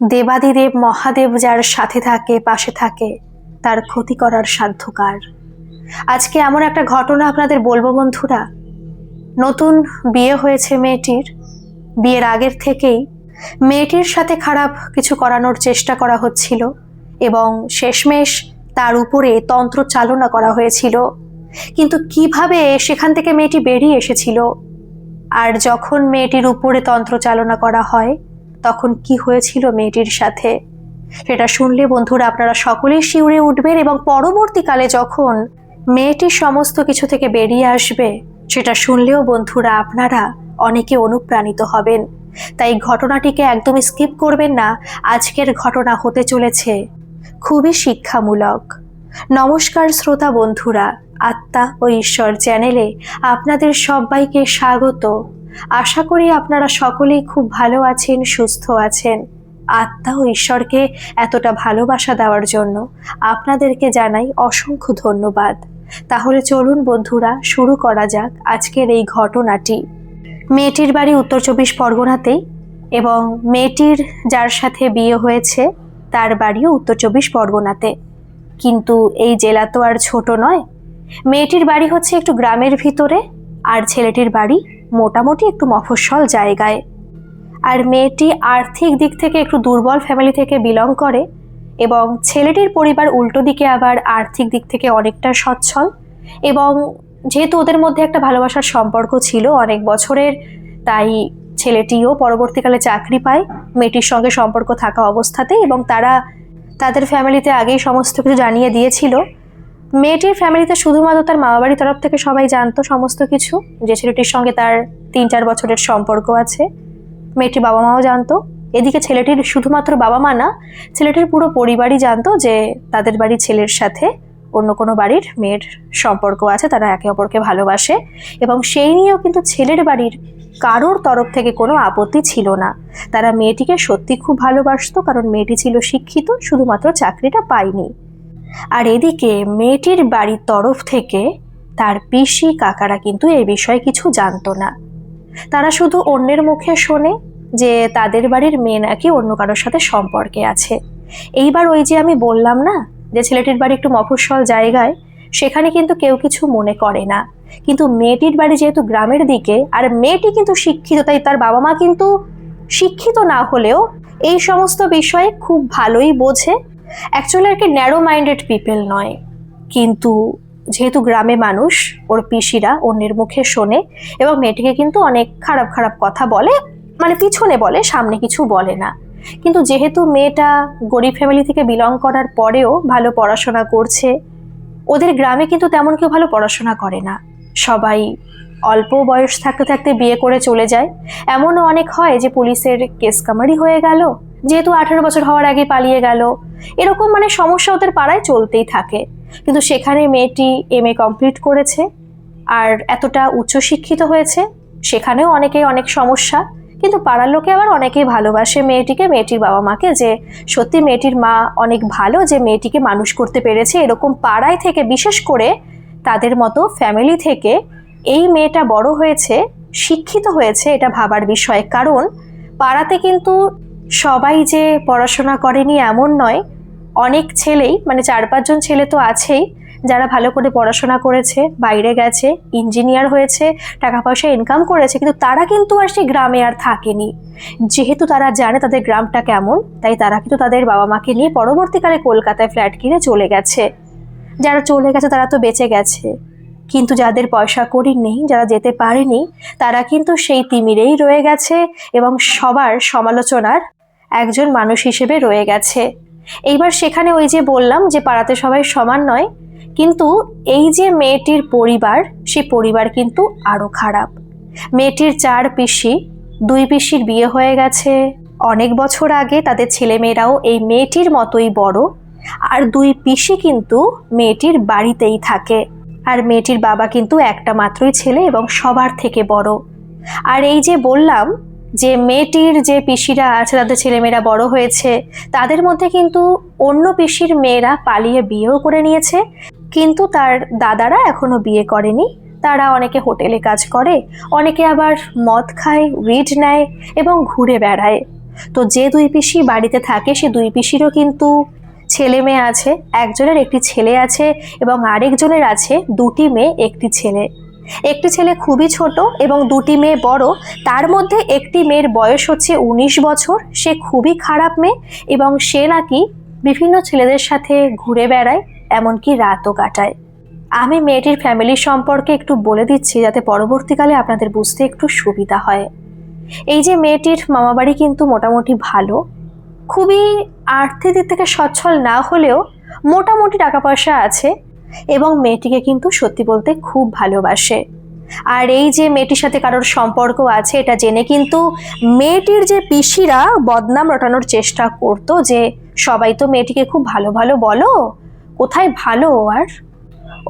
দেবাদিদেব মহাদেব যার সাথে থাকে, পাশে থাকে, তার ক্ষতি করার সাধ্য কার। আজকে এমন একটা ঘটনা আপনাদের বলবো বন্ধুরা। নতুন বিয়ে হয়েছে মেয়েটির। বিয়ের আগের থেকেই মেয়েটির সাথে খারাপ কিছু করানোর চেষ্টা করা হচ্ছিল এবং শেষমেশ তার উপরে তন্ত্র চালনা করা হয়েছিল। কিন্তু কিভাবে সেখান থেকে মেয়েটি বেরিয়ে এসেছিল, আর যখন মেয়েটির উপরে তন্ত্র চালনা করা হয় তখন কি হয়েছিল মেয়েটির সাথে, সেটা শুনলে বন্ধুরা আপনারা সকলেই শিউরে উঠবেন এবং পরবর্তীকালে যখন মেয়েটি সমস্ত কিছু থেকে বেরিয়ে আসবে সেটা শুনলেও বন্ধুরা আপনারা অনেকে অনুপ্রাণিত হবেন। তাই ঘটনাটিকে একদমই স্কিপ করবেন না। আজকের ঘটনা হতে চলেছে খুবই শিক্ষামূলক। নমস্কার শ্রোতা বন্ধুরা, আত্মা ও ঈশ্বর চ্যানেলে আপনাদের সবাইকে স্বাগত। আশা করি আপনারা সকলেই খুব ভালো আছেন, সুস্থ আছেন। আত্মা ও ঈশ্বরকে এতটা ভালোবাসা দেওয়ার জন্য আপনাদেরকে জানাই অসংখ্য ধন্যবাদ। তাহলে চলুন বন্ধুরা, শুরু করা যাক আজকের এই ঘটনাটি। মেয়েটির বাড়ি উত্তর 24 পরগনাতেই এবং মেয়েটির যার সাথে বিয়ে হয়েছে তার বাড়িও উত্তর 24 পরগনাতে। কিন্তু এই জেলা তো আর ছোট নয়। মেয়েটির বাড়ি হচ্ছে একটু গ্রামের ভিতরে, আর ছেলেটির বাড়ি মোটামুটি একটু মফস্বল জায়গায়। আর মেয়েটি আর্থিক দিক থেকে একটু দুর্বল ফ্যামিলি থেকে বিলং করে এবং ছেলেটির পরিবার উল্টো দিকে আবার আর্থিক দিক থেকে অনেকটা সচ্ছল। এবং যেহেতু ওদের মধ্যে একটা ভালোবাসার সম্পর্ক ছিল অনেক বছরের, তাই ছেলেটিও পরবর্তীকালে চাকরি পায় মেয়েটির সঙ্গে সম্পর্ক থাকা অবস্থাতেই, এবং তারা তাদের ফ্যামিলিতে আগেই সমস্ত কিছু জানিয়ে দিয়েছিল। মেয়েটির ফ্যামিলিতে শুধুমাত্র তার মা বাড়ির তরফ থেকে সবাই জানতো সমস্ত কিছু, যে ছেলেটির সঙ্গে তার 3-4 বছরের সম্পর্ক আছে। মেয়েটির বাবা মাও জানতো। এদিকে ছেলেটির শুধুমাত্র বাবা মা না, ছেলেটির পুরো পরিবারই জানতো যে তাদের বাড়ির ছেলের সাথে অন্য কোনো বাড়ির মেয়ের সম্পর্ক আছে, তারা একে অপরকে ভালোবাসে। এবং সেই নিয়েও কিন্তু ছেলের বাড়ির কারোর তরফ থেকে কোনো আপত্তি ছিল না। তারা মেয়েটিকে সত্যি খুব ভালোবাসতো, কারণ মেয়েটি ছিল শিক্ষিত, শুধুমাত্র চাকরিটা পায়নি। আর এদিকে মেয়েটির বাড়ির তরফ থেকে তার পিসি কাকারা কিন্তু এই বিষয়ে কিছু জানতো না। তারা শুধু অন্যের মুখে শোনে যে তাদের বাড়ির মেয়ে নাকি অন্য কারোর সাথে সম্পর্কে আছে। এইবার ওই যে আমি বললাম না যে ছেলেটির বাড়ি একটু মফস্বল জায়গায়, সেখানে কিন্তু কেউ কিছু মনে করে না। কিন্তু মেয়েটির বাড়ি যেহেতু গ্রামের দিকে, আর মেয়েটি কিন্তু শিক্ষিত, তাই তার বাবা মা কিন্তু শিক্ষিত না হলেও এই সমস্ত বিষয়ে খুব ভালোই বোঝে। অ্যাকচুয়ালি আর কি ন্যারো মাইন্ডেড পিপল নয়, কিন্তু যেহেতু গ্রামে মানুষ, ওর পিসিরা অন্যের মুখে শোনে এবং মেয়েটিকে কিন্তু অনেক খারাপ খারাপ কথা বলে, মানে পিছনে বলে, সামনে কিছু বলে না। কিন্তু যেহেতু মেয়েটা গরিব ফ্যামিলি থেকে বিলং করার পরেও ভালো পড়াশোনা করছে, ওদের গ্রামে কিন্তু তেমন কেউ ভালো পড়াশোনা করে না, সবাই অল্প বয়স থাকতে থাকতে বিয়ে করে চলে যায়। এমনও অনেক হয় যে পুলিশের কেস কামারি হয়ে গেল, যেহেতু 18 বছর হওয়ার আগে পালিয়ে গেল। এরকম মানে সমস্যা ওদের পাড়ায় চলতেই থাকে। কিন্তু সেখানে মেয়েটি MA কমপ্লিট করেছে আর এতটা উচ্চশিক্ষিত হয়েছে, সেখানেও অনেক সমস্যা। কিন্তু পাড়ার লোকে আবার অনেকেই ভালোবাসে মেয়েটিকে, মেয়েটির বাবা মাকে, যে সত্যি মেয়েটির মা অনেক ভালো যে মেয়েটিকে মানুষ করতে পেরেছে। এরকম পাড়ায় থেকে, বিশেষ করে তাদের মতো ফ্যামিলি থেকে এই মেয়েটা বড় হয়েছে, শিক্ষিত হয়েছে, এটা ভাবার বিষয়। কারণ পাড়াতে কিন্তু সবাই যে পড়াশোনা করেনি এমন নয়। অনেক ছেলেই, মানে 4-5 জন ছেলে তো আছেই যারা ভালো করে পড়াশোনা করেছে, বাইরে গেছে, ইঞ্জিনিয়ার হয়েছে, টাকা পয়সা ইনকাম করেছে, কিন্তু তারা কিন্তু আর সেই গ্রামে আর থাকেনি। যেহেতু তারা জানে তাদের গ্রামটা কেমন, তাই তারা কিন্তু তাদের বাবা মাকে নিয়ে পরবর্তীকালে কলকাতায় ফ্ল্যাট কিনে চলে গেছে। যারা চলে গেছে তারা তো বেঁচে গেছে, কিন্তু যাদের পয়সা কড়ি নেই, যারা যেতে পারেনি, তারা কিন্তু সেই তিমিরেই রয়ে গেছে এবং সবার সমালোচনার একজন মানুষ হিসেবে রয়ে গেছে। এইবার সেখানে ওই যে বললাম যে পাড়াতে সবাই সমান নয়, কিন্তু এই যে মেয়েটির পরিবার, সেই পরিবার কিন্তু আরো খারাপ। মেয়েটির 4 পিসি, 2 পিসির বিয়ে হয়ে গেছে অনেক বছর আগে, তাদের ছেলেমেয়েরাও এই মেয়েটির মতোই বড়। আর 2 পিসি কিন্তু মেয়েটির বাড়িতেই থাকে। আর মেয়েটির বাবা কিন্তু একটা মাত্রই ছেলে এবং সবার থেকে বড়। আর এই যে বললাম যে মেয়েটির যে পিসিরা আছে তাদের ছেলেমেয়েরা বড় হয়েছে, তাদের মধ্যে কিন্তু অন্য পিসির মেয়েরা পালিয়ে বিয়েও করে নিয়েছে, কিন্তু তার দাদারা এখনো বিয়ে করেনি। তারা অনেকে হোটেলে কাজ করে, অনেকে আবার মদ খায়, উইড নেয় এবং ঘুরে বেড়ায়। তো যে দুই পিসি বাড়িতে থাকে সে দুই পিসিরও কিন্তু ছেলে মেয়ে আছে। একজনের একটি ছেলে আছে এবং আরেকজনের আছে দুটি মেয়ে একটি ছেলে। একটি ছেলে খুবই ছোট এবং দুটি মেয়ে বড়। তার মধ্যে একটি মেয়ের বয়স হচ্ছে 19 বছর। সে খুবই খারাপ মেয়ে এবং সে নাকি বিভিন্ন ছেলেদের সাথে ঘুরে বেড়ায়, এমনকি রাতও কাটায়। আমি মেয়েটির ফ্যামিলি সম্পর্কে একটু বলে দিচ্ছি যাতে পরবর্তীকালে আপনাদের বুঝতে একটু সুবিধা হয়। এই যে মেয়েটির মামাবাড়ি কিন্তু মোটামুটি ভালো, খুবই আর্থিক দিক থেকে সচ্ছল না হলেও মোটামুটি টাকা পয়সা আছে এবং মেয়েটিকে কিন্তু সত্যি বলতে খুব ভালোবাসে। আর এই যে মেয়েটির সাথে কারোর সম্পর্ক আছে এটা জেনে কিন্তু মেয়েটির যে পিসিরা বদনাম রটানোর চেষ্টা করতো যে সবাই তো মেয়েটিকে খুব ভালো ভালো বলো, কোথায় ভালো আর,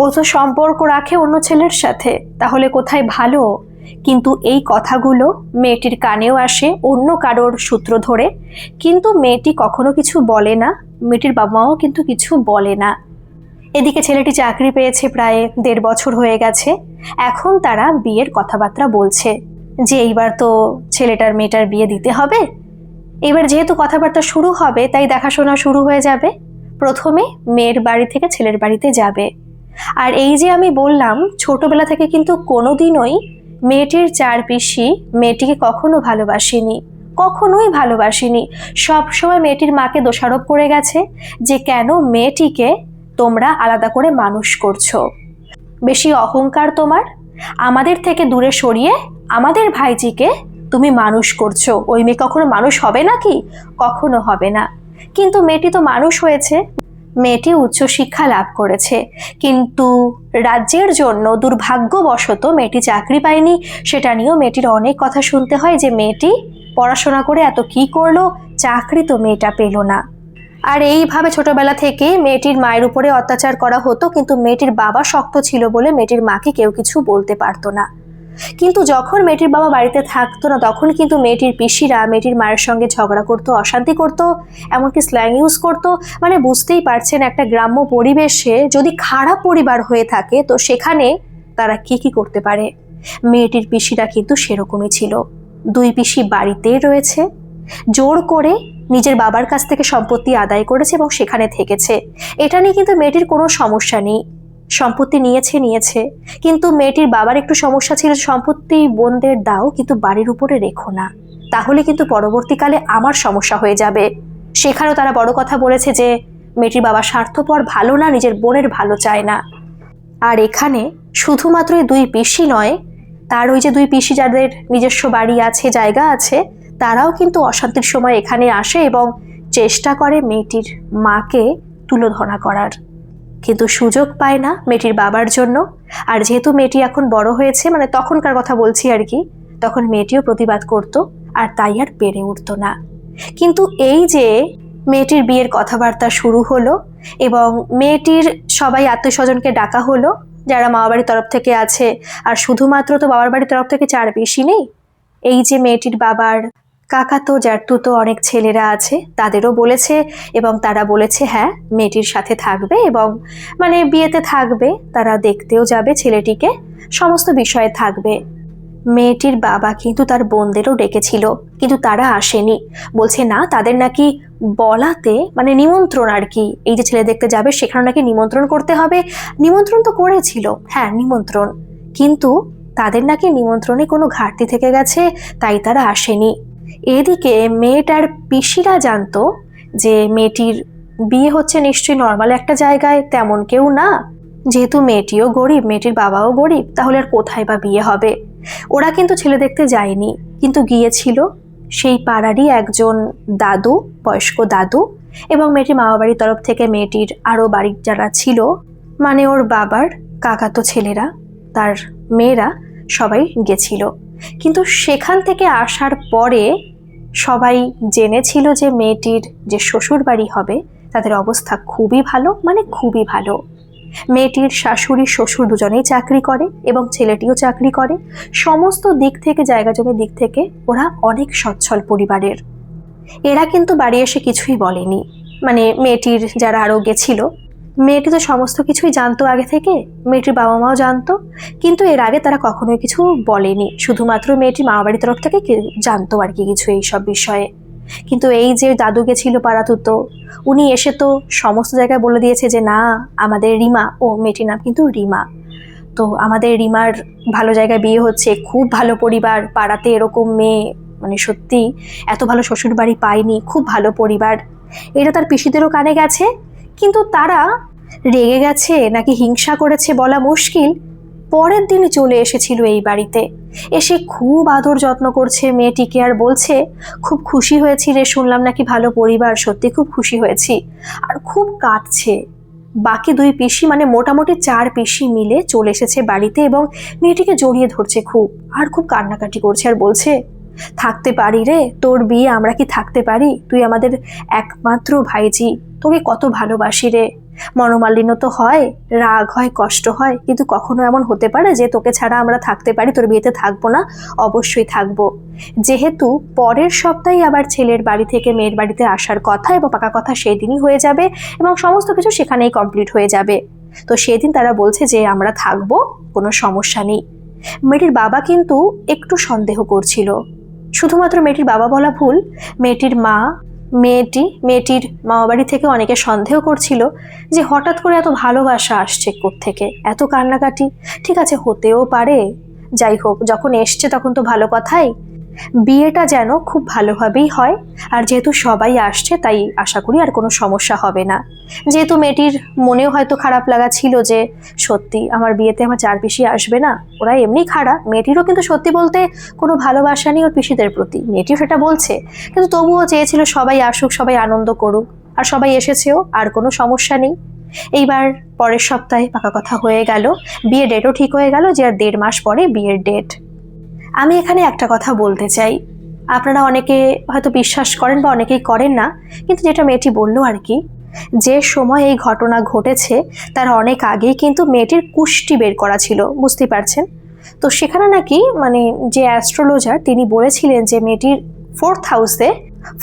ও তো সম্পর্ক রাখে অন্য ছেলের সাথে, তাহলে কোথায় ভালো। কিন্তু এই কথাগুলো মেয়েটির কানেও আসে অন্য কারোর সূত্র ধরে, কিন্তু মেয়েটি কখনো কিছু বলে না, মেয়েটির বাবা মাও কিন্তু কিছু বলে না। এদিকে ছেলেটি চাকরি পেয়েছে, প্রায় 1.5 বছর হয়ে গেছে। এখন তারা বিয়ের কথাবার্তা বলছে যে এইবার তো ছেলেটার মেয়েটার বিয়ে দিতে হবে। এবার যেহেতু কথাবার্তা শুরু হবে তাই দেখাশোনা শুরু হয়ে যাবে। প্রথমে মেয়ের বাড়ি থেকে ছেলের বাড়িতে যাবে। আর এই যে আমি বললাম ছোটবেলা থেকে কিন্তু কোনোদিনই মেয়েটির 4 পিসি মেয়েটিকে কখনো ভালোবাসেনি, কখনোই ভালোবাসেনি। সবসময় মেয়েটির মাকে দোষারোপ করে গেছে যে কেন মেয়েটিকে তোমরা আলাদা করে মানুষ করছো, বেশি অহংকার তোমার, আমাদের থেকে দূরে সরিয়ে আমাদের ভাইজিকে তুমি মানুষ করছো, ওই মেয়ে কখনো মানুষ হবে নাকি, কখনো হবে না। কিন্তু মেয়েটি তো মানুষ হয়েছে, মেয়েটি উচ্চশিক্ষা লাভ করেছে, কিন্তু রাজ্যের জন্য দুর্ভাগ্যবশত মেয়েটি চাকরি পায়নি। সেটা নিয়েও মেয়েটির অনেক কথা শুনতে হয় যে মেয়েটি পড়াশোনা করে এত কি করলো, চাকরি তো মেয়েটা পেল না। আর এইভাবে ছোটবেলা থেকে মেয়েটির মায়ের উপরে অত্যাচার করা হতো, কিন্তু মেয়েটির বাবা শক্ত ছিল বলে মেয়েটির মাকে কেউ কিছু বলতে পারতো না। কিন্তু যখন মেয়েটির বাবা বাড়িতে থাকতো না তখন কিন্তু মেয়েটির পিসিরা মেয়েটির মায়ের সঙ্গে ঝগড়া করতো, অশান্তি করতো, এমনকি স্ল্যাং ইউজ করতো। মানে বুঝতেই পারছেন একটা গ্রাম্য পরিবেশে যদি খারাপ পরিবার হয়ে থাকে তো সেখানে তারা কি করতে পারে। মেয়েটির পিসিরা কিন্তু সেরকমই ছিল। দুই পিসি বাড়িতেই রয়েছে, জোর করে নিজের বাবার কাছ থেকে সম্পত্তি আদায় করেছে এবং সেখানে থেকেছে। এটা নিয়ে কিন্তু মেয়েটির কোনো সমস্যা নেই, সম্পত্তি নিয়েছে, কিন্তু মেয়েটির বাবার একটু সমস্যা ছিল, সম্পত্তি বোনদের দাও কিন্তু বাড়ির উপরে রেখো না, তাহলে কিন্তু পরবর্তীকালে আমার সমস্যা হয়ে যাবে। সেখানেও তারা বড় কথা বলেছে যে মেয়েটির বাবা স্বার্থপর, ভালো না, নিজের বোনের ভালো চায় না। আর এখানে শুধুমাত্র এই দুই পিসি নয়, তার ওই যে দুই পিসি যাদের নিজস্ব বাড়ি আছে, জায়গা আছে, তারাও কিন্তু অশান্তির সময় এখানে আসে এবং চেষ্টা করে মেয়েটির মাকে তুলোধনা করার, কিন্তু সুযোগ পায় না মেয়েটির বাবার জন্য। আর যেহেতু মেয়েটি এখন বড় হয়েছে, মানে তখনকার কথা বলছি আর কি, তখন মেয়েটিও প্রতিবাদ করত আর তাই আর পেরে উঠতো না। কিন্তু এই যে মেয়েটির বিয়ের কথাবার্তা শুরু হলো এবং মেয়েটির সবাই আত্মীয় স্বজনকে ডাকা হলো যারা মামাবাড়ির তরফ থেকে আছে। আর শুধুমাত্র তো বাবার বাড়ির তরফ থেকে 4 পিসি নেই, এই যে মেয়েটির বাবার কাকাতো জ্যাঠতুতো অনেক ছেলেরা আছে তাদেরও বলেছে এবং তারা বলেছে হ্যাঁ মেয়েটির সাথে থাকবে এবং মানে বিয়েতে থাকবে, তারা দেখতেও যাবে ছেলেটিকে, সমস্ত বিষয়ে থাকবে। মেয়েটির বাবা কিন্তু তার বোনদেরও ডেকেছিল কিন্তু তারা আসেনি, বলছে না তাদের নাকি বলাতে মানে নিমন্ত্রণ আর কি, এই যে ছেলে দেখতে যাবে সেখানে নাকি নিমন্ত্রণ করতে হবে। নিমন্ত্রণ তো করেছিল, হ্যাঁ নিমন্ত্রণ, কিন্তু তাদের নাকি নিমন্ত্রণে কোনো ঘাটতি থেকে গেছে তাই তারা আসেনি। এদিকে মেয়েটার পিসিরা জানতো যে মেয়েটির বিয়ে হচ্ছে নিশ্চয়ই নর্মাল একটা জায়গায়, তেমন কেউ না, যেহেতু মেয়েটিও গরিব, মেয়েটির বাবাও গরিব, তাহলে আর কোথায় বা বিয়ে হবে। ওরা কিন্তু ছেলে দেখতে যায়নি, কিন্তু গিয়েছিল সেই পাড়ারই একজন দাদু, বয়স্ক দাদু, এবং মেয়েটির মামাবাড়ির তরফ থেকে মেয়েটির আরও বাড়ির যারা ছিল, মানে ওর বাবার কাকাতো ছেলেরা, তার মেয়েরা সবাই গেছিল। কিন্তু সেখান থেকে আসার পরে সবাই জেনেছিল যে মেয়েটির যে শ্বশুর বাড়ি হবে তাদের অবস্থা খুবই ভালো, মানে খুবই ভালো। মেয়েটির শাশুড়ি শ্বশুর দুজনেই চাকরি করে এবং ছেলেটিও চাকরি করে, সমস্ত দিক থেকে জায়গা জমির দিক থেকে ওরা অনেক সচ্ছল পরিবারের। এরা কিন্তু বাড়ি এসে কিছুই বলেনি, মানে মেয়েটির যারা আরও গেছিল, মেয়েটি তো সমস্ত কিছুই জানতো আগে থেকে, মেয়েটির বাবা মাও জানতো, কিন্তু এর আগে তারা কখনোই কিছু বলেনি, শুধুমাত্র মেয়েটির মামাবাড়ির তরফ থেকে জানতো আর কি কিছু এইসব বিষয়ে। কিন্তু এই যে দাদু গেছিল পাড়াতুতো, উনি এসে তো সমস্ত জায়গায় বলে দিয়েছে যে না, আমাদের রিমা, ও মেয়েটির নাম কিন্তু রিমা, তো আমাদের রিমার ভালো জায়গায় বিয়ে হচ্ছে, খুব ভালো পরিবার, পাড়াতে এরকম মেয়ে মানে সত্যি এত ভালো শ্বশুর বাড়ি পায়নি, খুব ভালো পরিবার। এটা তার পিসিদেরও কানে গেছে, কিন্তু তারা রেগে গেছে নাকি হিংসা করেছে বলা মুশকিল। পরের দিন চলে এসেছিল এই বাড়িতে, এসে খুব আদর যত্ন করছে মেয়েটিকে, আর বলছে খুব খুশি হয়েছি রে, শুনলাম নাকি ভালো পরিবার, সত্যি খুব খুশি হয়েছি, আর খুব কাঁদছে। বাকি দুই পিসি মানে মোটামুটি 4 পিসি মিলে চলে এসেছে বাড়িতে এবং মেয়েটিকে জড়িয়ে ধরছে খুব, আর খুব কান্নাকাটি করছে, আর বলছে থাকতে পারি রে, তোর বিয়ে আমরা কি থাকতে পারি, তুই আমাদের একমাত্র ভাইজি, তোকে কত ভালোবাসি রে, মনোমালিন্য তো হয়, রাগ হয়, কষ্ট হয়, কিন্তু কখনো এমন হতে পারে যে তোকে ছাড়া আমরা থাকতে পারি, তোর বিয়েতে থাকবো না? অবশ্যই থাকবো। যেহেতু পরের সপ্তাহে আবার ছেলের বাড়ি থেকে মেয়ের বাড়িতে আসার কথা এবং পাকা কথা সেই দিনই হয়ে যাবে এবং সমস্ত কিছু সেখানেই কমপ্লিট হয়ে যাবে, তো সেদিন তারা বলছে যে আমরা থাকবো, কোনো সমস্যা নেই। মেয়েটির বাবা কিন্তু একটু সন্দেহ করছিল, শুধুমাত্র মেয়েটির বাবা বলা ভুল, মেয়েটির মা, মেয়েটির মামাবাড়ি থেকে অনেকে সন্দেহ করছিল যে হঠাৎ করে এত ভালোবাসা আসছে কোত্থেকে, এত কান্নাকাটি। ঠিক আছে, হতেও পারে, যাই হোক, যখন এসছে তখন তো ভালো কথাই, বিয়েটা যেন খুব ভালোভাবেই হয়, আর যেহেতু সবাই আসছে তাই আশা করি আর কোনো সমস্যা হবে না। যেহেতু মেয়েটির মনেও হয়তো খারাপ লাগা ছিল যে সত্যি আমার বিয়েতে আমার 4 পিসি আসবে না, ওরা এমনি খারাপ, মেয়েটিরও কিন্তু সত্যি বলতে কোনো ভালোবাসা নেই ওর পিসিদের প্রতি, মেয়েটিও সেটা বলছে, কিন্তু তবুও চেয়েছিল সবাই আসুক, সবাই আনন্দ করুক, আর সবাই এসেছেও, আর কোনো সমস্যা নেই। এইবার পরের সপ্তাহে পাকা কথা হয়ে গেল, বিয়ের ডেটও ঠিক হয়ে গেল যে আর 1.5 মাস পরে বিয়ের ডেট। আমি এখানে একটা কথা বলতে চাই, আপনারা অনেকে হয়তো বিশ্বাস করেন বা অনেকেই করেন না, কিন্তু যেটা মেয়েটি বললো আর কি, যে সময় এই ঘটনা ঘটেছে তার অনেক আগেই কিন্তু মেয়েটির কুষ্টি বের করা ছিল, বুঝতে পারছেন? তো সেখানে নাকি মানে যে অ্যাস্ট্রোলজার তিনি বলেছিলেন যে মেয়েটির 4th হাউসে,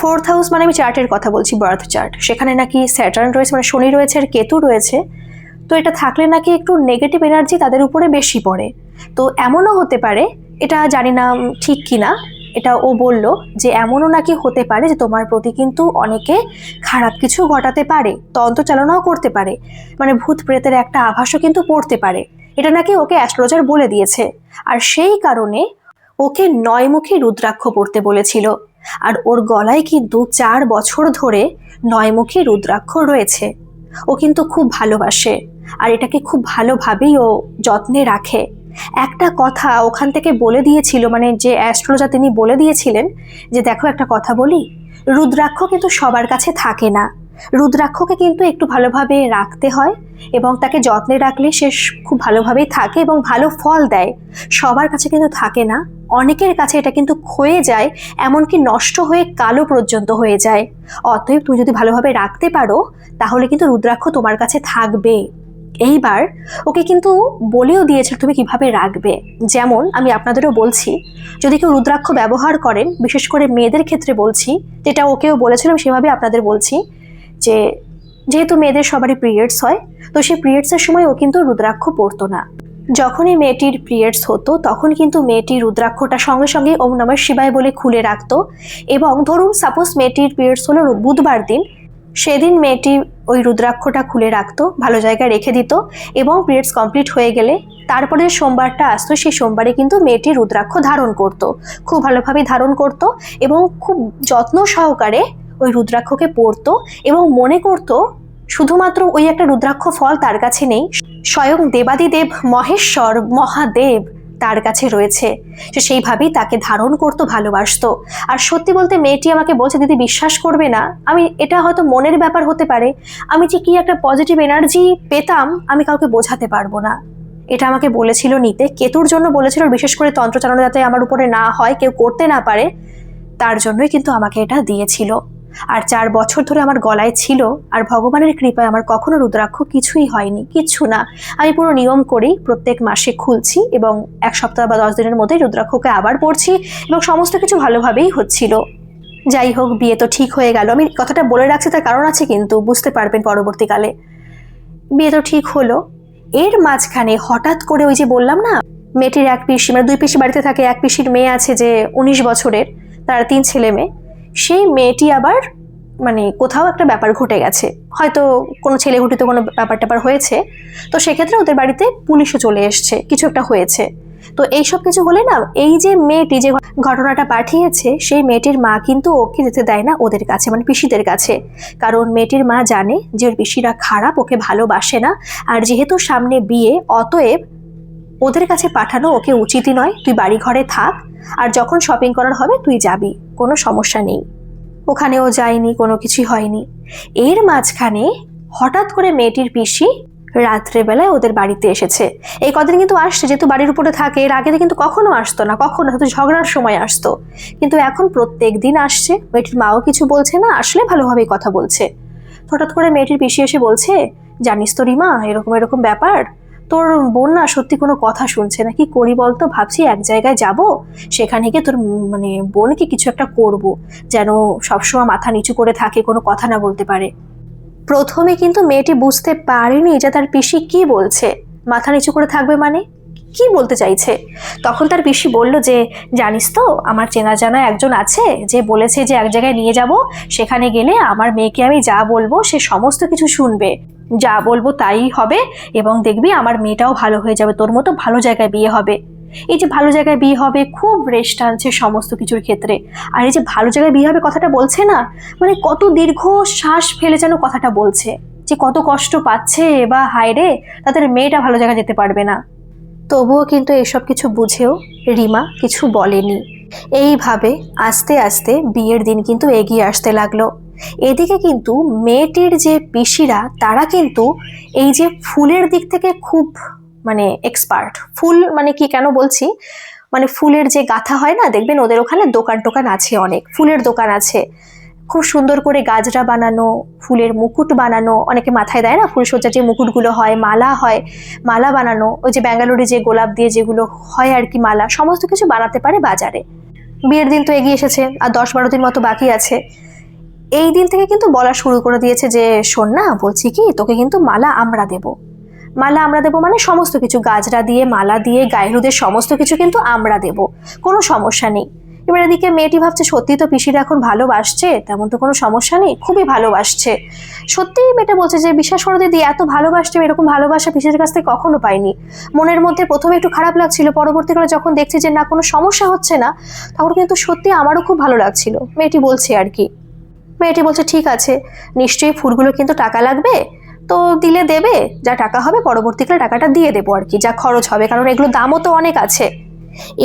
4th হাউস মানে আমি চার্টের কথা বলছি, বার্থ চার্ট, সেখানে নাকি স্যাটার্ন রয়েছে, মানে শনি রয়েছে আর কেতু রয়েছে, তো এটা থাকলে নাকি একটু নেগেটিভ এনার্জি তাদের উপরে বেশি পড়ে। তো এমনও হতে পারে, এটা জানি না ঠিক কিনা, এটা ও বলল যে এমনও নাকি হতে পারে যে তোমার প্রতি কিন্তু অনেকে খারাপ কিছু ঘটাতে পারে, তন্ত্র চালনাও করতে পারে, মানে ভূত প্রেতের একটা আভাসও কিন্তু পড়তে পারে, এটা নাকি ওকে অ্যাস্ট্রোলজার বলে দিয়েছে। আর সেই কারণে ওকে 9মুখী রুদ্রাক্ষ পড়তে বলেছিল, আর ওর গলায় কিন্তু 4 বছর ধরে 9মুখী রুদ্রাক্ষ রয়েছে। ও কিন্তু খুব ভালোবাসে, আর এটাকে খুব ভালোভাবেই ও যত্নে রাখে। একটা কথা ওখান থেকে বলে দিয়েছিল, মানে যে অ্যাস্ট্রোলজার তিনি বলে দিয়েছিলেন যে দেখো একটা কথা বলি, রুদ্রাক্ষ কিন্তু সবার কাছে থাকে না, রুদ্রাক্ষকে কিন্তু একটু ভালোভাবে রাখতে হয় এবং তাকে যত্নে রাখলে সে খুব ভালোভাবেই থাকে এবং ভালো ফল দেয়, সবার কাছে কিন্তু থাকে না, অনেকের কাছে এটা কিন্তু ক্ষয়ে যায়, এমনকি নষ্ট হয়ে কালো পর্যন্ত হয়ে যায়। অতএব তুমি যদি ভালোভাবে রাখতে পারো তাহলে কিন্তু রুদ্রাক্ষ তোমার কাছে থাকবে। এইবার ওকে কিন্তু বলেও দিয়েছিল তুমি কিভাবে রাখবে, যেমন আমি আপনাদেরও বলছি, যদি কেউ রুদ্রাক্ষ ব্যবহার করেন, বিশেষ করে মেয়েদের ক্ষেত্রে বলছি, যেটা ওকেও বলেছিলাম সেভাবে আপনাদের বলছি, যে যেহেতু মেয়েদের সবারই পিরিয়ডস হয়, তো সেই পিরিয়ডসের সময় ও কিন্তু রুদ্রাক্ষ পরতো না। যখনই মেয়েটির পিরিয়ডস হতো তখন কিন্তু মেয়েটি রুদ্রাক্ষটা সঙ্গে সঙ্গে ওম নমঃ শিবায় বলে খুলে রাখতো, এবং ধরুন সাপোজ মেয়েটির পিরিয়ডস হলো বুধবার দিন, সেদিন মেয়েটি ওই রুদ্রাক্ষটা খুলে রাখতো, ভালো জায়গায় রেখে দিত, এবং পিরিয়ডস কমপ্লিট হয়ে গেলে তারপরে সোমবারটা আসতো, সেই সোমবারে কিন্তু মেয়েটি রুদ্রাক্ষ ধারণ করত, খুব ভালোভাবে ধারণ করত এবং খুব যত্ন সহকারে ওই রুদ্রাক্ষকে পরতো, এবং মনে করত শুধুমাত্র ওই একটা রুদ্রাক্ষ ফল তার কাছে নেই, স্বয়ং দেবাদিদেব মহেশ্বর মহাদেব তার কাছে রয়েছে, সে সেইভাবেই তাকে ধারণ করতো, ভালোবাসতো। আর সত্যি বলতে মেয়েটি আমাকে বলছে, দিদি বিশ্বাস করবে না, আমি এটা হয়তো মনের ব্যাপার হতে পারে, আমি যে কি একটা পজিটিভ এনার্জি পেতাম আমি কাউকে বোঝাতে পারবো না। এটা আমাকে বলেছিল নিতে, কেতুর জন্য বলেছিল, বিশেষ করে তন্ত্রচালনা যাতে আমার উপরে না হয়, কেউ করতে না পারে, তার জন্যই কিন্তু আমাকে এটা দিয়েছিল। আর 4 বছর ধরে আমার গলায় ছিল, আর ভগবানের কৃপায় আমার কখনো রুদ্রাক্ষ কিছুই হয়নি, কিচ্ছু না। আমি পুরো নিয়ম করেই প্রত্যেক মাসে খুলছি এবং 1 সপ্তাহ বা 10 দিনের মধ্যে রুদ্রাক্ষকে আবার পড়ছি, এবং সমস্ত কিছু ভালোভাবেই হচ্ছিল। যাই হোক, বিয়ে তো ঠিক হয়ে গেল, আমি কথাটা বলে রাখছি তার কারণ আছে, কিন্তু বুঝতে পারবেন পরবর্তীকালে। বিয়ে তো ঠিক হলো, এর মাঝখানে হঠাৎ করে ওই যে বললাম না, মেয়েটির 1 পিসি, মানে 2 পিসি বাড়িতে থাকে, 1 পিসির মেয়ে আছে যে 19 বছরের, তার 3 ছেলে মেয়ে, সেই মেয়েটি আবার মানে কোথাও একটা ব্যাপার ঘটে গেছে, হয়তো কোনো ছেলে ঘটিত কোনো ব্যাপার ট্যাপার হয়েছে, তো সেক্ষেত্রে ওদের বাড়িতে পুলিশও চলে এসছে, কিছু একটা হয়েছে। তো এইসব কিছু হলে না, এই যে মেয়েটি যে ঘটনাটা পাঠিয়েছে সেই মেয়েটির মা কিন্তু ওকে যেতে দেয় না ওদের কাছে, মানে পিসিদের কাছে। কারণ মেয়েটির মা জানে যে ওর পিসিরা খারাপ, ওকে ভালোবাসে না, আর যেহেতু সামনে বিয়ে, অতএব ওদের কাছে পাঠানো ওকে উচিতই নয়। তুই বাড়ি ঘরে থাক, আর যখন শপিং করার হবে তুই যাবি, কোনো সমস্যা নেই। ওখানেও যায়নি, কোনো কিছুই হয়নি। এর মাঝখানে হঠাৎ করে মেয়েটির পিসি রাত্রেবেলায় ওদের বাড়িতে এসেছে। এই কদিন কিন্তু আসছে, যেহেতু বাড়ির উপরে থাকে, এর আগে কিন্তু কখনো আসতো না, কখনো হয়তো ঝগড়ার সময় আসতো, কিন্তু এখন প্রত্যেক দিন আসছে। মেয়েটির মাও কিছু বলছে না, আসলে ভালোভাবেই কথা বলছে। হঠাৎ করে মেয়েটির পিসি এসে বলছে, জানিস তো রিমা, এরকম এরকম ব্যাপার, তোর বোন না সত্যি কোনো কথা শুনছে না, কি করি বলতো, ভাবছি এক জায়গায় যাব, সেখানে গিয়ে তোর মানে বোনকে কিছু একটা করব, যেন সবসময় মাথা নিচু করে থাকে, কোনো কথা না বলতে পারে। প্রথমে কিন্তু মেয়েটি বুঝতে পারেনি যে তার পিসি কি বলছে, মাথা নিচু করে থাকবে মানে কি বলতে চাইছে। তখন তার পিসি বলল যে, জানিস তো আমার চেনা জানা একজন আছে, যে বলেছে যে এক জায়গায় নিয়ে যাব, সেখানে গেলে আমার মেয়েকে আমি যা বলবো সে সমস্ত কিছু শুনবে, যা বলবো তাই হবে, এবং দেখবি আমার মেয়েটাও ভালো হয়ে যাবে, তোর মতো ভালো জায়গায় বিয়ে হবে। এই যে ভালো জায়গায় বিয়ে হবে, খুব রেস্ট আনছে সমস্ত কিছুর ক্ষেত্রে। আর এই যে ভালো জায়গায় বিয়ে হবে কথাটা বলছে না, মানে কত দীর্ঘ শ্বাস ফেলে যেন কথাটা বলছে, যে কত কষ্ট পাচ্ছে, বা হায় রে, তাদের মেয়েটা ভালো জায়গায় যেতে পারবে না। তবুও কিন্তু এসব কিছু বুঝেও রিমা কিছু বলেনি। এইভাবে আস্তে আস্তে বিয়ের দিন কিন্তু এগিয়ে আসতে লাগলো। এদিকে কিন্তু মেয়েটির যে পিসিরা, তারা কিন্তু এই যে ফুলের দিক থেকে খুব মানে এক্সপার্ট। ফুল মানে কি কেন বলছি, মানে ফুলের যে গাঁথা হয় না, দেখবেন ওদের ওখানে দোকান টোকান আছে, অনেক ফুলের দোকান আছে। খুব সুন্দর করে গাজরা বানানো, ফুলের মুকুট বানানো, অনেকে মাথায় দেয় না ফুলসজ্জার যে মুকুটগুলো হয়, মালা হয়, মালা বানানো, ওই যে ব্যাঙ্গালোরে যে গোলাপ দিয়ে যেগুলো হয় আর কি মালা, সমস্ত কিছু বানাতে পারে বাজারে। বিয়ের দিন তো এগিয়ে এসেছে, আর 10-12 দিন মতো বাকি আছে। এই দিন থেকে কিন্তু বলা শুরু করে দিয়েছে যে, শোন না, বলছি কি, তোকে কিন্তু মালা আমরা দেব। মালা আমরা দেবো মানে সমস্ত কিছু, গাজরা দিয়ে, মালা দিয়ে, গায়ে হলুদের সমস্ত কিছু কিন্তু আমরা দেব, কোনো সমস্যা নেই। এবার এদিকে মেয়েটি ভাবছে, সত্যি তো পিসিরা এখন ভালোবাসছে, তেমন তো কোনো সমস্যা নেই, খুবই ভালোবাসছে। সত্যিই মেয়েটা বলছে যে, বিশ্বাস করো দিদি, এত ভালোবাসছে, এরকম ভালোবাসা পিসির কাছ থেকে কখনো পাইনি। মনের মধ্যে প্রথমে একটু খারাপ লাগছিল, পরবর্তীকালে যখন দেখছি যে না, কোনো সমস্যা হচ্ছে না, তখন কিন্তু সত্যি আমারও খুব ভালো লাগছিল, মেয়েটি বলছে আর কি। মেয়েটি বলছে, ঠিক আছে, নিশ্চয়ই ফুলগুলো কিন্তু টাকা লাগবে, তো দিলে দেবে, যা টাকা হবে পরবর্তীকালে টাকাটা দিয়ে দেবো আর কি, যা খরচ হবে, কারণ এগুলো দামও তো অনেক আছে।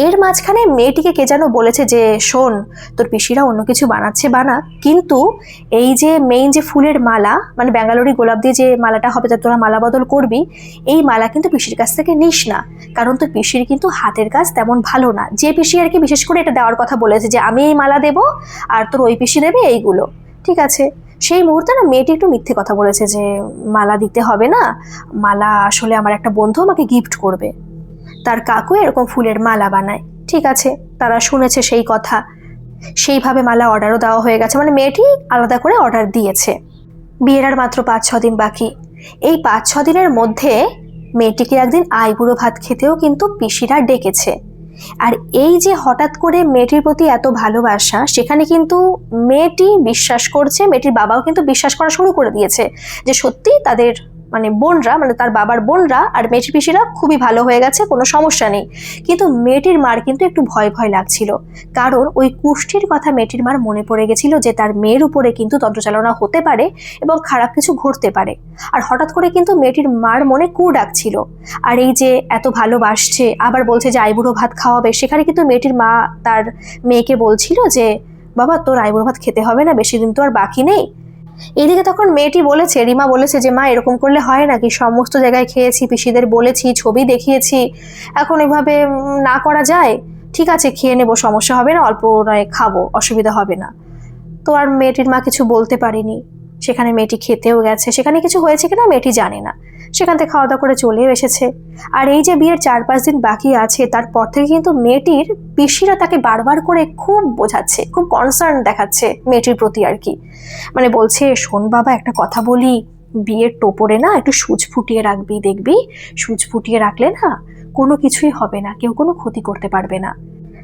এর মাঝখানে মেয়েটিকে কে যেন বলেছে যে, শোন, তোর পিসিরা অন্য কিছু বানাচ্ছে বানা, কিন্তু এই যে মেইন যে ফুলের মালা, মানে ব্যাঙ্গালোরি গোলাপ দিয়ে যে মালাটা হবে, যা তোরা মালা বদল করবি, এই মালা কিন্তু পিসির কাছ থেকে নিস না, কারণ তোর পিসির কিন্তু হাতের কাজ তেমন ভালো না। যে পিসি আর কি বিশেষ করে এটা দেওয়ার কথা বলেছে যে, আমি এই মালা দেবো আর তোর ওই পিসি দেবে এইগুলো, ঠিক আছে। সেই মুহূর্তে না মেয়েটি একটু মিথ্যে কথা বলেছে যে, মালা দিতে হবে না, মালা আসলে আমার একটা বন্ধু আমাকে গিফট করবে, তার কাকু এরকম ফুলের মালা বানায়। ঠিক আছে, তারা শুনেছে সেই কথা, সেইভাবে মালা অর্ডারও দেওয়া হয়ে গেছে, মানে মেয়েটি আলাদা করে অর্ডার দিয়েছে। বিয়ের আর মাত্র 5-6 দিন বাকি। এই 5-6 দিনের মধ্যে মেয়েটিকে একদিন আইবুড়ো ভাত খেতেও কিন্তু পিসিরা ডেকেছে। আর এই যে হঠাৎ করে মেয়েটির প্রতি এত ভালোবাসা, সেখানে কিন্তু মেয়েটি বিশ্বাস করছে, মেয়েটির বাবাও কিন্তু বিশ্বাস করা শুরু করে দিয়েছে যে সত্যি তাদের মানে বোনরা, মানে তার বাবার বোনরা আর মেয়েটির পিসিরা খুবই ভালো হয়ে গেছে, কোনো সমস্যা নেই। কিন্তু মেয়েটির মার কিন্তু একটু ভয় ভয় লাগছিল, কারণ ওই কুষ্ঠির কথা মেয়েটির মার মনে পড়ে গেছিল যে তার মেয়ের উপরে কিন্তু তন্ত্রচালনা হতে পারে এবং খারাপ কিছু ঘটতে পারে। আর হঠাৎ করে কিন্তু মেয়েটির মার মনে কু ডাকছিল। আর এই যে এত ভালোবাসছে, আবার বলছে যে আইবুড়ো ভাত খাওয়াবে, সেখানে কিন্তু মেয়েটির মা তার মেয়েকে বলছিল যে, বাবা তোর আইবুড়ো ভাত খেতে হবে না, বেশি দিন তো আর বাকি নেই। এদিকে তখন মেয়েটি বলেছে, রিমা বলেছে যে, মা এরকম করলে হয় নাকি, সমস্ত জায়গায় খেয়েছি, পিসিদের বলেছি, ছবি দেখিয়েছি, এখন এভাবে না করা যায়, ঠিক আছে খেয়ে নেবো, সমস্যা হবে না, অল্প নয় খাবো, অসুবিধা হবে না। তো আর মেয়েটির মা কিছু বলতে পারেনি। সেখানে মেয়েটি খেতেও গেছে, সেখানে কিছু হয়েছে কিনা মেয়েটি জানে না, সেখান থেকে খাওয়া দাওয়া করে চলেও এসেছে। আর এই যে বিয়ের 4-5 দিন বাকি আছে, তারপর থেকে কিন্তু মেয়েটির পিসিরা তাকে বারবার করে খুব বোঝাচ্ছে, খুব কনসার্ন দেখাচ্ছে মেয়েটির প্রতি আর কি। মানে বলছে, শোন বাবা, একটা কথা বলি, বিয়ের টোপরে না একটু সূচ ফুটিয়ে রাখবি, দেখবি সূচ ফুটিয়ে রাখলে না কোনো কিছুই হবে না, কেউ কোনো ক্ষতি করতে পারবে না।